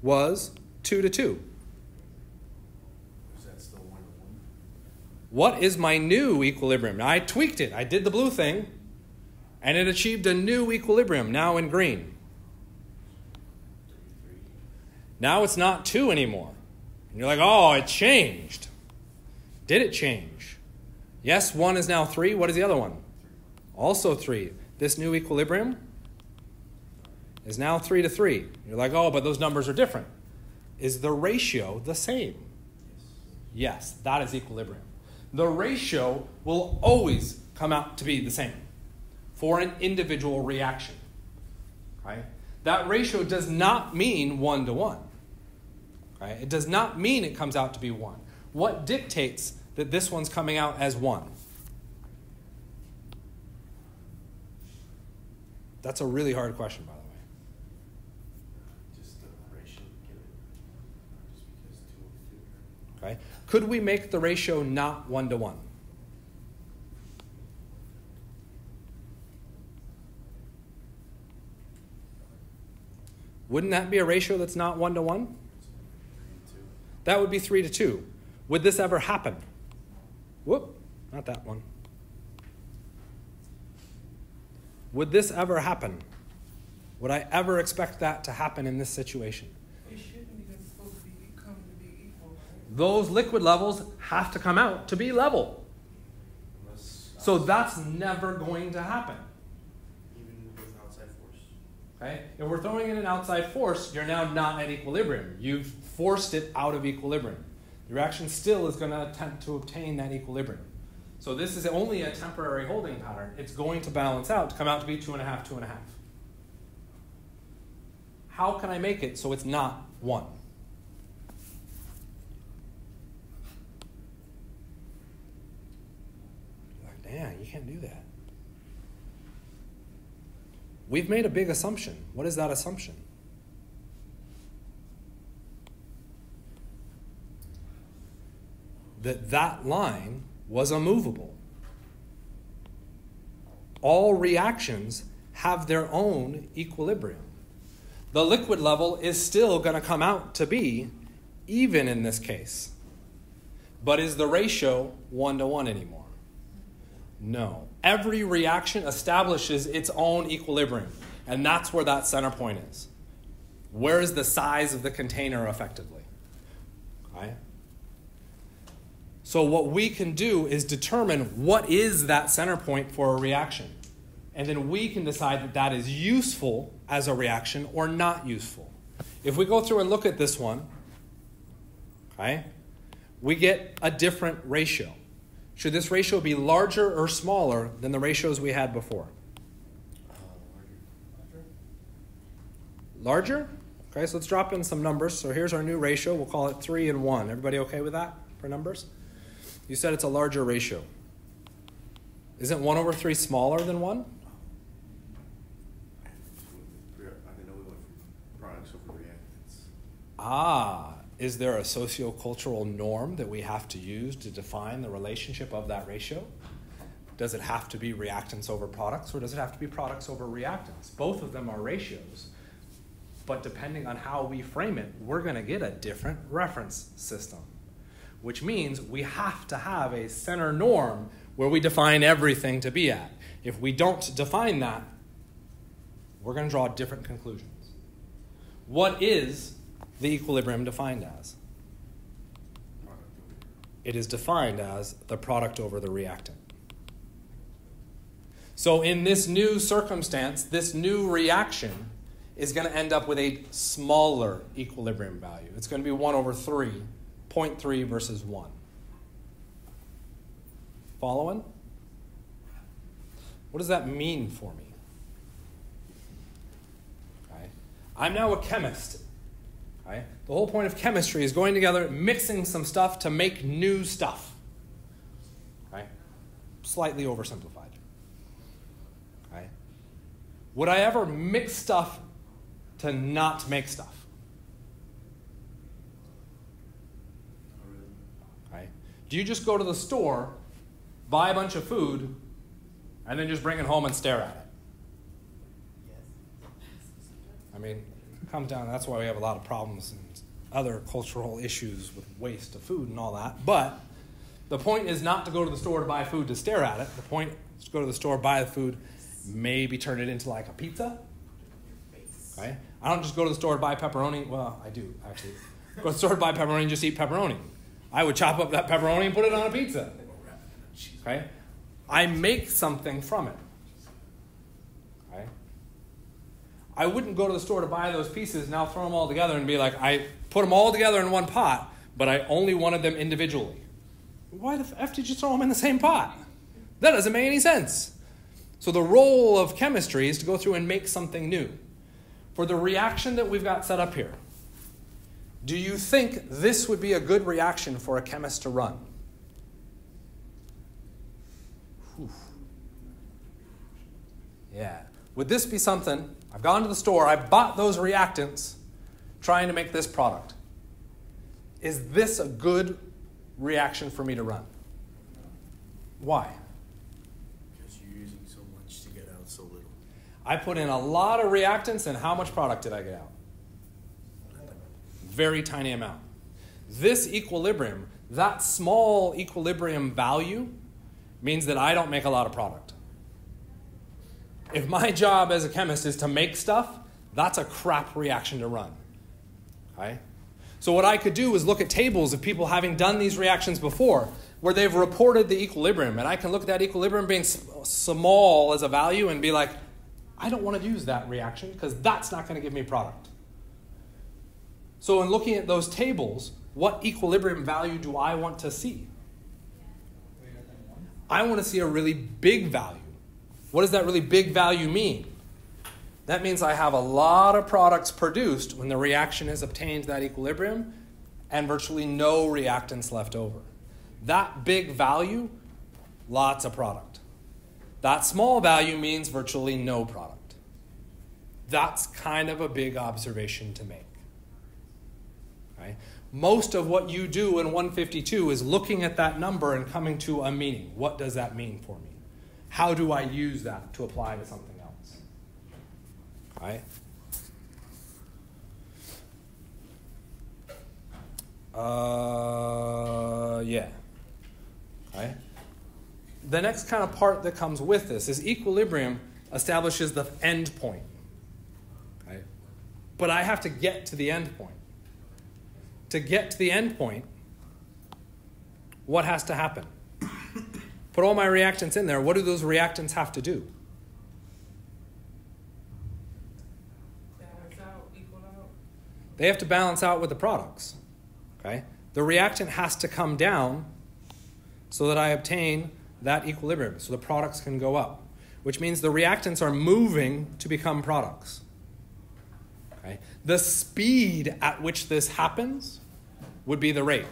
was 2 to 2. Is that still 1 to 1? What is my new equilibrium? Now, I tweaked it. I did the blue thing, and it achieved a new equilibrium, now in green. Now it's not 2 anymore. And you're like, oh, it changed. Did it change? Yes, 1 is now 3. What is the other one? Also 3. This new equilibrium is now 3 to 3. You're like, oh, but those numbers are different. Is the ratio the same? Yes, that is equilibrium. The ratio will always come out to be the same for an individual reaction. Right? That ratio does not mean 1 to 1. Right? It does not mean it comes out to be 1. What dictates that this one's coming out as 1? That's a really hard question, by the way. Just the ratio given. Just because 2 over 2. Okay? Could we make the ratio not 1 to 1? Wouldn't that be a ratio that's not 1 to 1? That would be 3 to 2. Would this ever happen? Whoop, not that one. Would this ever happen? Would I ever expect that to happen in this situation? It shouldn't even supposed to come to be equal, right? Those liquid levels have to come out to be level. So that's never going to happen. Even with outside force. Okay? If we're throwing in an outside force, you're now not at equilibrium. You've forced it out of equilibrium. The reaction still is going to attempt to obtain that equilibrium. So this is only a temporary holding pattern. It's going to balance out to come out to be 2.5, 2.5. How can I make it so it's not 1? You're like, damn, you can't do that. We've made a big assumption. What is that assumption? That line was immovable. All reactions have their own equilibrium. The liquid level is still going to come out to be even in this case. But is the ratio 1 to 1 anymore? No. Every reaction establishes its own equilibrium, and that's where that center point is. Where is the size of the container effectively? Okay? So what we can do is determine what is that center point for a reaction. And then we can decide that that is useful as a reaction or not useful. If we go through and look at this one, okay, we get a different ratio. Should this ratio be larger or smaller than the ratios we had before? Larger? Okay, so let's drop in some numbers. So here's our new ratio. We'll call it 3 and 1. Everybody okay with that for numbers? You said it's a larger ratio. Isn't 1 over 3 smaller than 1? I didn't know we went from products over reactants. Is there a sociocultural norm that we have to use to define the relationship of that ratio? Does it have to be reactants over products, or does it have to be products over reactants? Both of them are ratios, but depending on how we frame it, we're going to get a different reference system, which means we have to have a center norm where we define everything to be at. If we don't define that, we're going to draw different conclusions. What is the equilibrium defined as? It is defined as the product over the reactant. So in this new circumstance, this new reaction is going to end up with a smaller equilibrium value. It's going to be 1 over 3, 0.3 versus 1. Following? What does that mean for me? Okay. I'm now a chemist. Okay. The whole point of chemistry is going together, mixing some stuff to make new stuff. Okay. Slightly oversimplified. Okay. Would I ever mix stuff to not make stuff? Okay. Do you just go to the store, buy a bunch of food, and then just bring it home and stare at it? I mean, it comes down, that's why we have a lot of problems and other cultural issues with waste of food and all that. But the point is not to go to the store to buy food to stare at it. The point is to go to the store, buy the food, maybe turn it into like a pizza. Okay? I don't just go to the store to buy pepperoni. Well, I do, actually. Go to the store to buy pepperoni and just eat pepperoni. I would chop up that pepperoni and put it on a pizza. Okay? I make something from it. Okay? I wouldn't go to the store to buy those pieces and now throw them all together and be like, I put them all together in one pot, but I only wanted them individually. Why the F did you throw them in the same pot? That doesn't make any sense. So the role of chemistry is to go through and make something new. For the reaction that we've got set up here, do you think this would be a good reaction for a chemist to run? Whew. Yeah. Would this be something, I've gone to the store, I've bought those reactants, trying to make this product. Is this a good reaction for me to run? Why? Because you're using so much to get out so little. I put in a lot of reactants, and how much product did I get out? Very tiny amount. This equilibrium, that small equilibrium value, means that I don't make a lot of product. If my job as a chemist is to make stuff, that's a crap reaction to run. Okay? So what I could do is look at tables of people having done these reactions before, where they've reported the equilibrium, and I can look at that equilibrium being small as a value and be like, I don't want to use that reaction because that's not going to give me product. So in looking at those tables, what equilibrium value do I want to see? I want to see a really big value. What does that really big value mean? That means I have a lot of products produced when the reaction has obtained that equilibrium and virtually no reactants left over. That big value, lots of product. That small value means virtually no product. That's kind of a big observation to make. Okay? Most of what you do in 152 is looking at that number and coming to a meaning. What does that mean for me? How do I use that to apply to something else? Okay? Yeah. Okay? The next kind of part that comes with this is equilibrium establishes the end point. Okay? But I have to get to the end point. To get to the end point, what has to happen? Put all my reactants in there. What do those reactants have to do? Balance out, equal out. They have to balance out with the products. Okay? The reactant has to come down so that I obtain that equilibrium, so the products can go up, which means the reactants are moving to become products. Okay? The speed at which this happens would be the rate.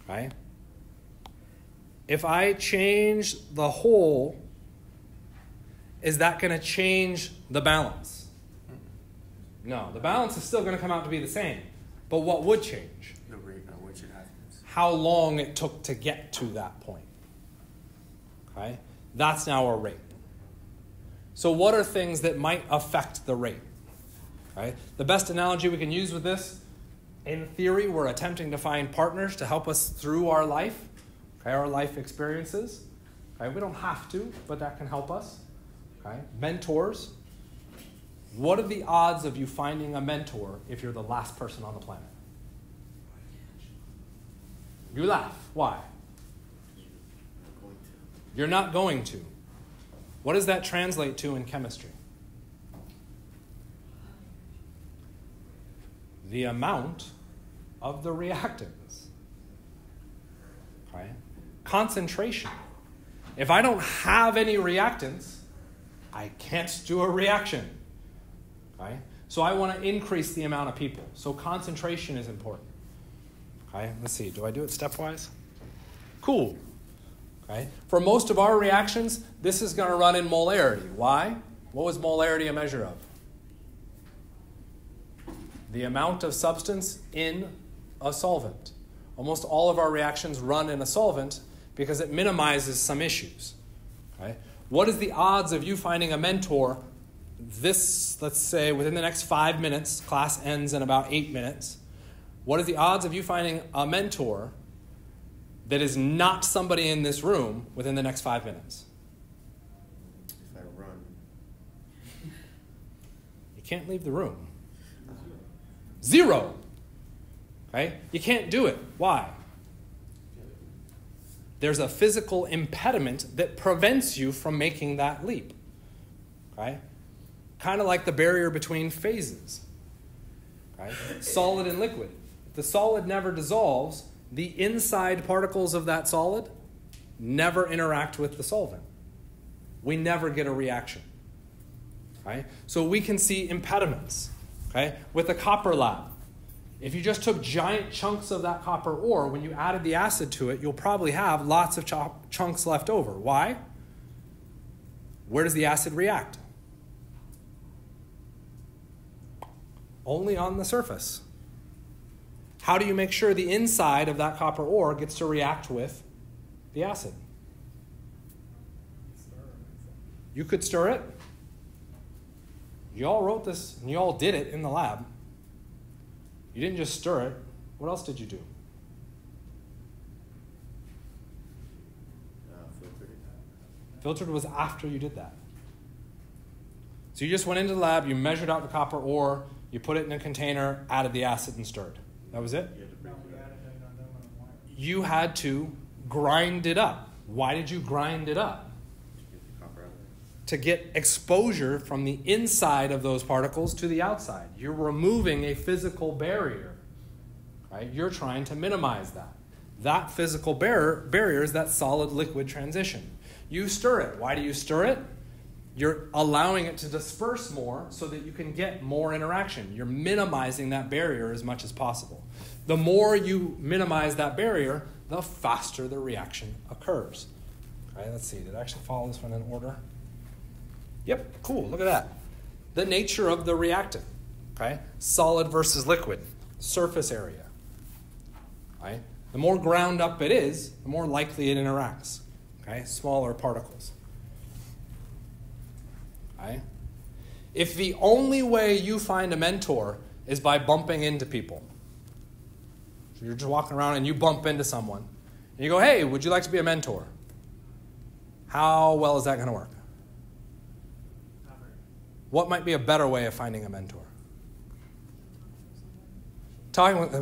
Okay? If I change the whole, is that going to change the balance? No, the balance is still going to come out to be the same. But what would change? The rate at which it happens. How long it took to get to that point. Okay? That's now a rate. So what are things that might affect the rate? Okay? The best analogy we can use with this, in theory, we're attempting to find partners to help us through our life, okay, our life experiences. Okay? We don't have to, but that can help us. Okay? Mentors. What are the odds of you finding a mentor if you're the last person on the planet? You laugh. Why? You're not going to. What does that translate to in chemistry? The amount of the reactants. Okay? Concentration. If I don't have any reactants, I can't do a reaction. Okay? So I want to increase the amount of people. So concentration is important. Okay? Let's see. Do I do it stepwise? Cool. Okay? For most of our reactions, this is going to run in molarity. Why? What was molarity a measure of? The amount of substance in a solvent. Almost all of our reactions run in a solvent because it minimizes some issues. Okay? What is the odds of you finding a mentor this, let's say, within the next 5 minutes? Class ends in about 8 minutes. What is the odds of you finding a mentor that is not somebody in this room within the next 5 minutes? If I run. You can't leave the room. 0. Okay? You can't do it. Why? There's a physical impediment that prevents you from making that leap. Okay? Kind of like the barrier between phases. Okay? Solid and liquid. If the solid never dissolves, the inside particles of that solid never interact with the solvent. We never get a reaction. Okay? So we can see impediments. Okay? With a copper lab, if you just took giant chunks of that copper ore, when you added the acid to it, you'll probably have lots of chunks left over. Why? Where does the acid react? Only on the surface. How do you make sure the inside of that copper ore gets to react with the acid? You could stir it. You all wrote this, and you all did it in the lab. You didn't just stir it. What else did you do? Filtered it. Filtered was after you did that. So you just went into the lab, you measured out the copper ore, you put it in a container, added the acid, and stirred. That was it? You had to break it up. You had to grind it up. Why did you grind it up? Get the copper out of it. To get exposure from the inside of those particles to the outside. You're removing a physical barrier. Right? You're trying to minimize that. That physical barrier is that solid-liquid transition. You stir it. Why do you stir it? You're allowing it to disperse more so that you can get more interaction. You're minimizing that barrier as much as possible. The more you minimize that barrier, the faster the reaction occurs. Okay, let's see. Did I actually follow this one in order? Yep, cool. Look at that. The nature of the reactant. Okay? Solid versus liquid. Surface area. Right? The more ground up it is, the more likely it interacts. Okay? Smaller particles. Okay? If the only way you find a mentor is by bumping into people, so you're just walking around and you bump into someone, and you go, hey, would you like to be a mentor? How well is that going to work? What might be a better way of finding a mentor?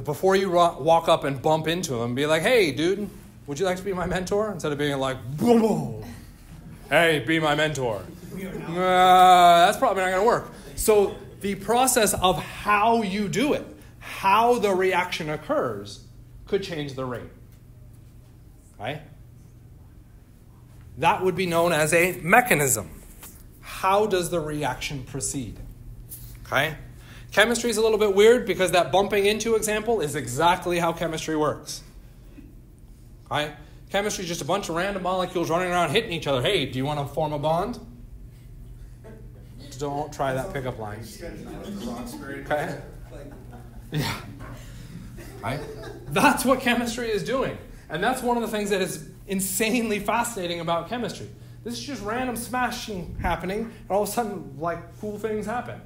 Before you walk up and bump into them, be like, hey, dude, would you like to be my mentor? Instead of being like, boom, hey, be my mentor. That's probably not going to work. So the process of how you do it, how the reaction occurs, could change the rate. Right? That would be known as a mechanism. How does the reaction proceed? Okay? Chemistry is a little bit weird because that bumping into example is exactly how chemistry works. Okay? Chemistry is just a bunch of random molecules running around hitting each other. Hey, do you want to form a bond? Don't try that pickup line. Okay? Yeah. Right? That's what chemistry is doing. And that's one of the things that is insanely fascinating about chemistry. This is just random smashing happening, and all of a sudden, like, cool things happen.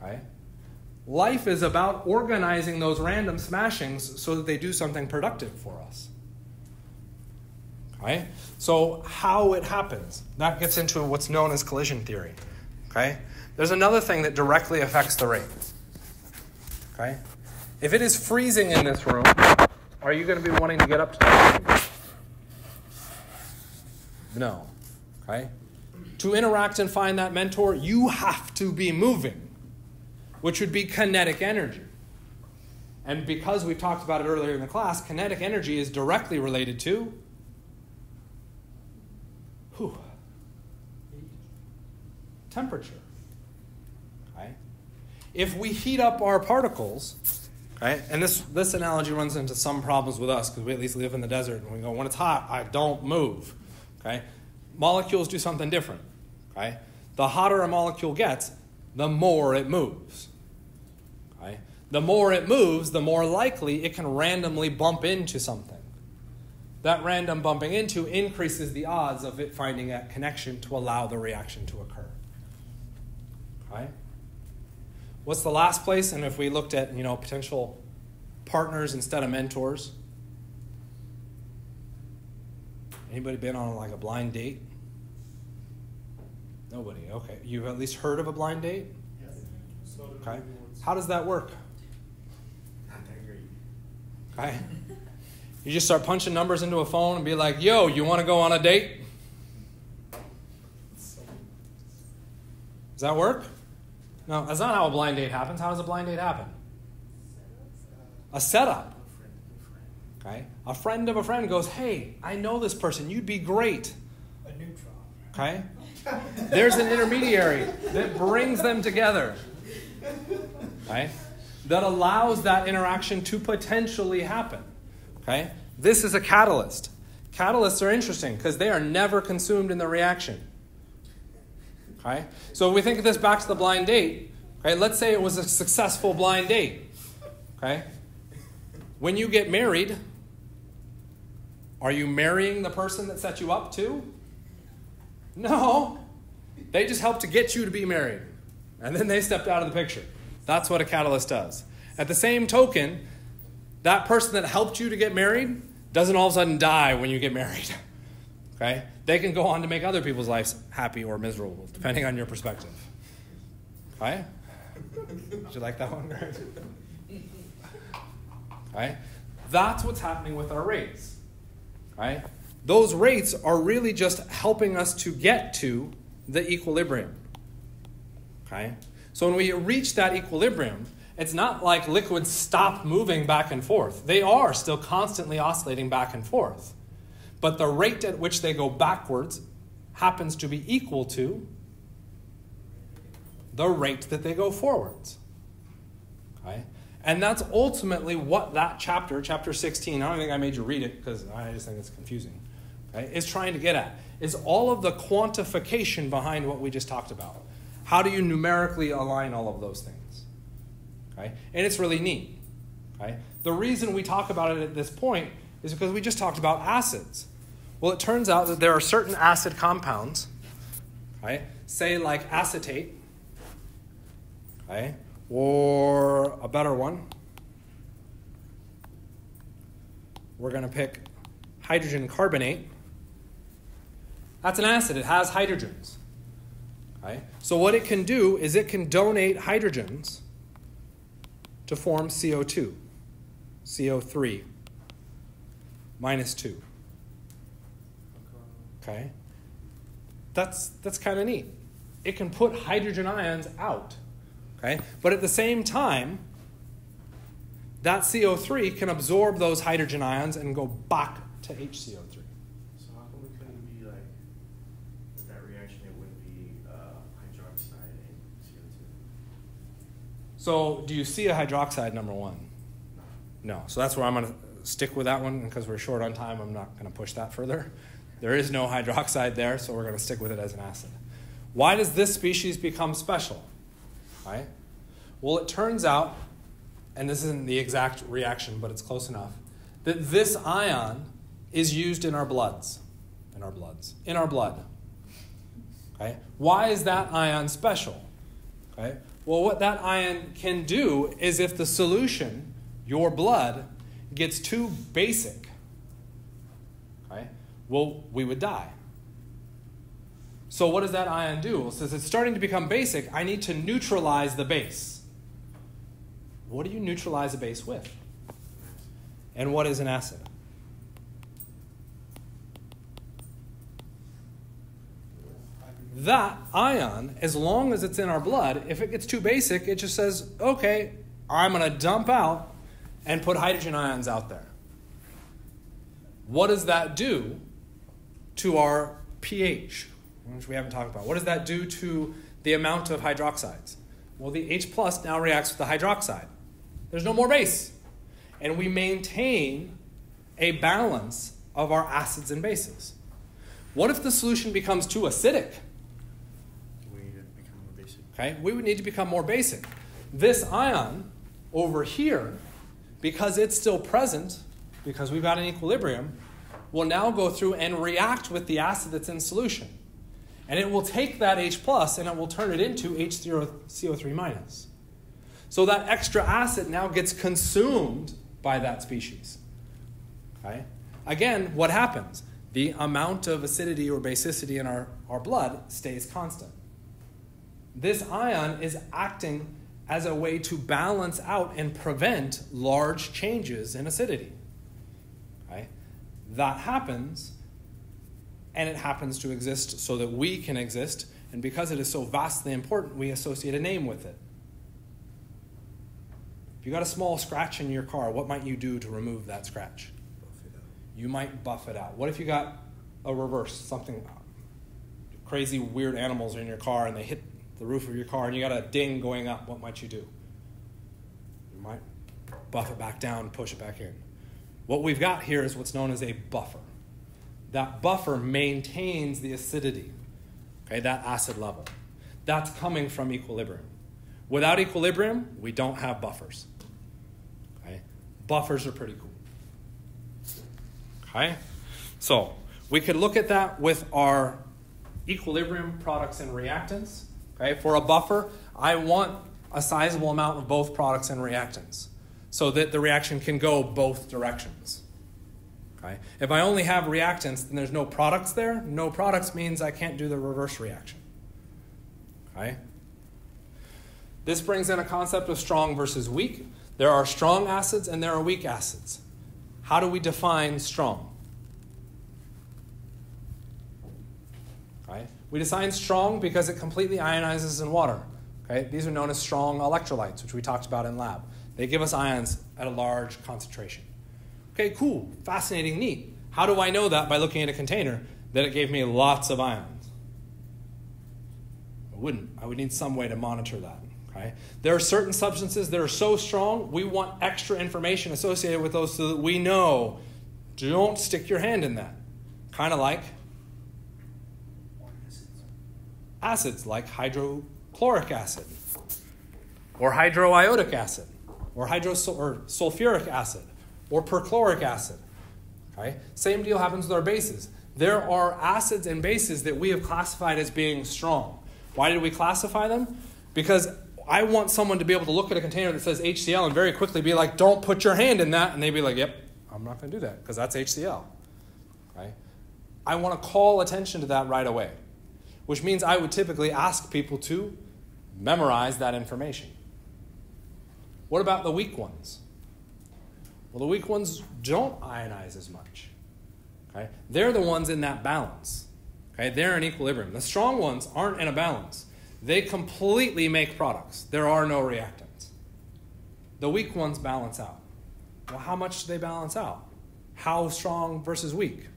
Right? Life is about organizing those random smashings so that they do something productive for us. Okay? So how it happens, that gets into what's known as collision theory. Okay? There's another thing that directly affects the rate. Okay? If it is freezing in this room, are you going to be wanting to get up to the No. Okay? To interact and find that mentor, you have to be moving, which would be kinetic energy. And because we've talked about it earlier in the class, kinetic energy is directly related to temperature. Okay? If we heat up our particles, okay, and this analogy runs into some problems with us because we at least live in the desert and we go, when it's hot, I don't move. Okay? Molecules do something different. Okay? The hotter a molecule gets, the more it moves. Okay? The more it moves, the more likely it can randomly bump into something. That random bumping into increases the odds of it finding that connection to allow the reaction to occur. Okay? What's the last place? And if we looked at, potential partners instead of mentors. Anybody been on like a blind date? Nobody. Okay. You've at least heard of a blind date? Yes. Okay. How does that work? Okay. You just start punching numbers into a phone and be like, yo, you want to go on a date? Does that work? No, that's not how a blind date happens. How does a blind date happen? A setup. Okay. A friend of a friend goes, hey, I know this person. You'd be great. A neutron. Okay. There's an intermediary that brings them together. Okay. That allows that interaction to potentially happen. Okay? This is a catalyst. Catalysts are interesting because they are never consumed in the reaction. Okay? So if we think of this back to the blind date, okay, let's say it was a successful blind date. Okay? When you get married, are you marrying the person that set you up to? No. They just helped to get you to be married. And then they stepped out of the picture. That's what a catalyst does. At the same token, that person that helped you to get married doesn't all of a sudden die when you get married. Okay? They can go on to make other people's lives happy or miserable, depending on your perspective. Okay? Did you like that one, Greg? Okay? That's what's happening with our rates. Okay? Those rates are really just helping us to get to the equilibrium. Okay? So when we reach that equilibrium, it's not like liquids stop moving back and forth. They are still constantly oscillating back and forth. But the rate at which they go backwards happens to be equal to the rate that they go forwards. Okay? And that's ultimately what that chapter 16, I don't think I made you read it because I just think it's confusing, okay, is trying to get at. Is all of the quantification behind what we just talked about. How do you numerically align all of those things? Okay? And it's really neat. Okay? The reason we talk about it at this point is because we just talked about acids. Well, it turns out that there are certain acid compounds, okay, say like acetate, okay, or a better one, we're going to pick hydrogen carbonate. That's an acid. It has hydrogens. Okay? So what it can do is it can donate hydrogens to form CO2, CO3, -2. Okay? That's kind of neat. It can put hydrogen ions out. Okay? But at the same time, that CO3 can absorb those hydrogen ions and go back to HCO3. So how come it couldn't be like, with that reaction, it wouldn't be hydroxide and CO2? So do you see a hydroxide, number one? No. So that's where I'm going to stick with that one, because we're short on time. I'm not going to push that further. There is no hydroxide there, so we're going to stick with it as an acid. Why does this species become special? Right? Well, it turns out, and this isn't the exact reaction, but it's close enough, that this ion is used in our bloods. In our blood. Okay? Why is that ion special? Okay? Well, what that ion can do is, if the solution, your blood, gets too basic, okay, well, we would die. So what does that ion do? Well, since it's starting to become basic, I need to neutralize the base. What do you neutralize a base with? And what is an acid? That ion, as long as it's in our blood, if it gets too basic, it just says, okay, I'm going to dump out and put hydrogen ions out there. What does that do to our pH, which we haven't talked about? What does that do to the amount of hydroxides? Well, the H plus now reacts with the hydroxide. There's no more base. And we maintain a balance of our acids and bases. What if the solution becomes too acidic? We need to become more basic. Okay, we would need to become more basic. This ion over here, because it's still present, because we've got an equilibrium, will now go through and react with the acid that's in solution. And it will take that H plus and it will turn it into HCO3 minus. So that extra acid now gets consumed by that species. Okay? Again, what happens? The amount of acidity or basicity in our blood stays constant. This ion is acting as a way to balance out and prevent large changes in acidity. Okay? That happens, and it happens to exist so that we can exist, and because it is so vastly important, we associate a name with it. If you got a small scratch in your car, what might you do to remove that scratch? Buff it out. You might buff it out. What if you got a reverse, something crazy, weird animals are in your car and they hit the roof of your car and you got a ding going up? What might you do? You might buff it back down, push it back in. What we've got here is what's known as a buffer. That buffer maintains the acidity, okay, that acid level. That's coming from equilibrium. Without equilibrium, we don't have buffers. Okay? Buffers are pretty cool. Okay? So we could look at that with our equilibrium products and reactants. Okay? For a buffer, I want a sizable amount of both products and reactants so that the reaction can go both directions. Okay? If I only have reactants, then there's no products there. No products means I can't do the reverse reaction. Okay? This brings in a concept of strong versus weak. There are strong acids and there are weak acids. How do we define strong? Okay? We define strong because it completely ionizes in water. Okay? These are known as strong electrolytes, which we talked about in lab. They give us ions at a large concentration. Okay, cool, fascinating, neat. How do I know that? By looking at a container that it gave me lots of ions. I wouldn't. I would need some way to monitor that. Okay? There are certain substances that are so strong, we want extra information associated with those so that we know, don't stick your hand in that. Kind of like acids like hydrochloric acid, or hydroiodic acid, or sulfuric acid, or perchloric acid. Okay? Same deal happens with our bases. There are acids and bases that we have classified as being strong. Why did we classify them? Because I want someone to be able to look at a container that says HCl and very quickly be like, don't put your hand in that. And they'd be like, yep, I'm not going to do that because that's HCl. Right? I want to call attention to that right away, which means I would typically ask people to memorize that information. What about the weak ones? Well, the weak ones don't ionize as much. Okay? They're the ones in that balance. Okay? They're in equilibrium. The strong ones aren't in a balance. They completely make products. There are no reactants. The weak ones balance out. Well, how much do they balance out? How strong versus weak?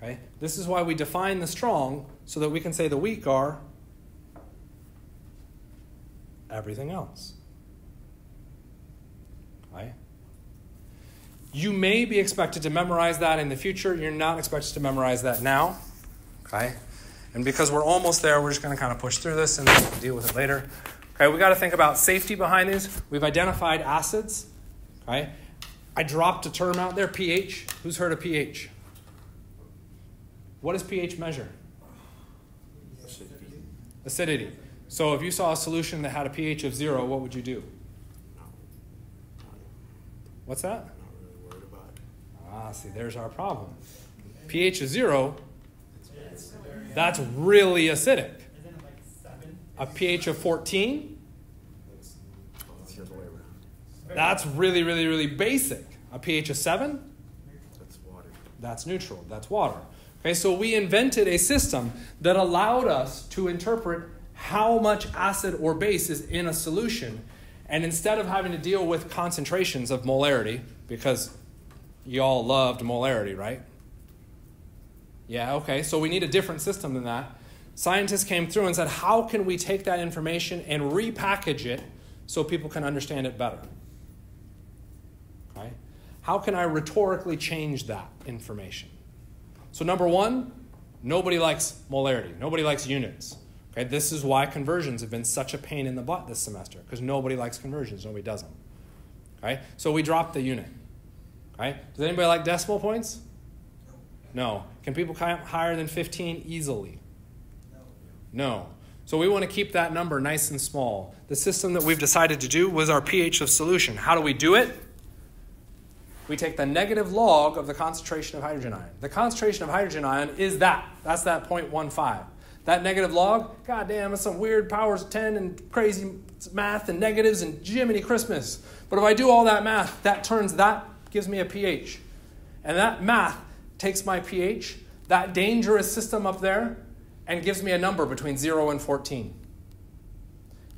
Okay? This is why we define the strong so that we can say the weak are everything else. Okay? You may be expected to memorize that in the future. You're not expected to memorize that now. Okay? And because we're almost there, we're just going to kind of push through this and deal with it later. Okay, we got to think about safety behind these. We've identified acids. Okay? I dropped a term out there, pH. Who's heard of pH? What does pH measure? Acidity. So if you saw a solution that had a pH of 0, what would you do? What's that? Not really worried about it. Ah, see, there's our problem. pH of 0, that's really acidic. Isn't it like 7? A pH of 14, It's the other way around. that's really, really, really basic. A pH of 7, That's water. that's neutral. That's water. Okay, so we invented a system that allowed us to interpret how much acid or base is in a solution. And instead of having to deal with concentrations of molarity, because y'all loved molarity, right? Yeah, okay, so we need a different system than that. Scientists came through and said, how can we take that information and repackage it so people can understand it better? Okay? How can I rhetorically change that information? So number one, nobody likes molarity. Nobody likes units. Okay? This is why conversions have been such a pain in the butt this semester, because nobody likes conversions. Nobody does them. Okay? So we dropped the unit. Okay? Does anybody like decimal points? No. Can people count higher than 15 easily? No. So we want to keep that number nice and small. The system that we've decided to do was our pH of solution. How do we do it? We take the negative log of the concentration of hydrogen ion. The concentration of hydrogen ion is that. That's that 0.15. That negative log, goddamn, it's some weird powers of 10 and crazy math and negatives and Jiminy Christmas. But if I do all that math, that gives me a pH. And that math takes my pH, that dangerous system up there, and gives me a number between 0 and 14.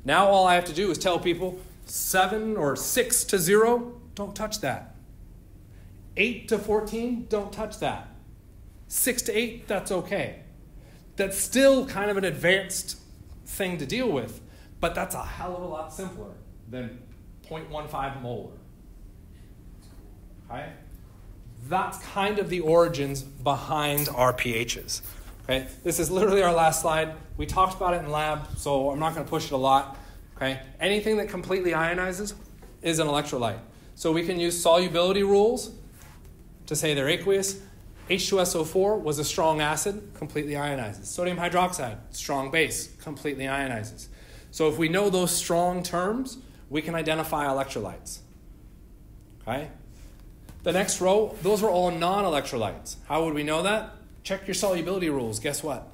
Now all I have to do is tell people 7 or 6 to 0, don't touch that. 8 to 14, don't touch that. 6 to 8, that's okay. That's still kind of an advanced thing to deal with, but that's a hell of a lot simpler than 0.15 molar. Okay? That's kind of the origins behind our pHs. Okay? This is literally our last slide. We talked about it in lab, so I'm not going to push it a lot. Okay? Anything that completely ionizes is an electrolyte. So we can use solubility rules to say they're aqueous. H2SO4 was a strong acid, completely ionizes. Sodium hydroxide, strong base, completely ionizes. So if we know those strong terms, we can identify electrolytes. Okay? The next row, those are all non-electrolytes. How would we know that? Check your solubility rules. Guess what?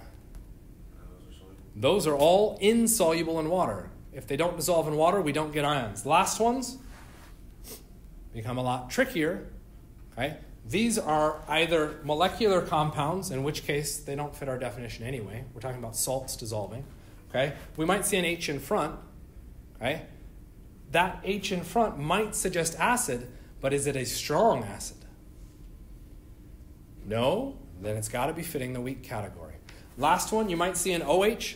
Those are all insoluble in water. If they don't dissolve in water, we don't get ions. Last ones become a lot trickier. Okay? These are either molecular compounds, in which case they don't fit our definition anyway. We're talking about salts dissolving. Okay? We might see an H in front. Okay? That H in front might suggest acid, but is it a strong acid? No? Then it's got to be fitting the weak category. Last one, you might see an OH.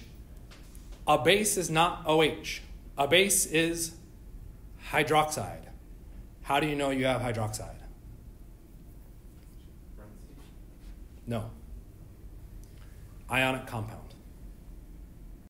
A base is not OH. A base is hydroxide. How do you know you have hydroxide? No. Ionic compound.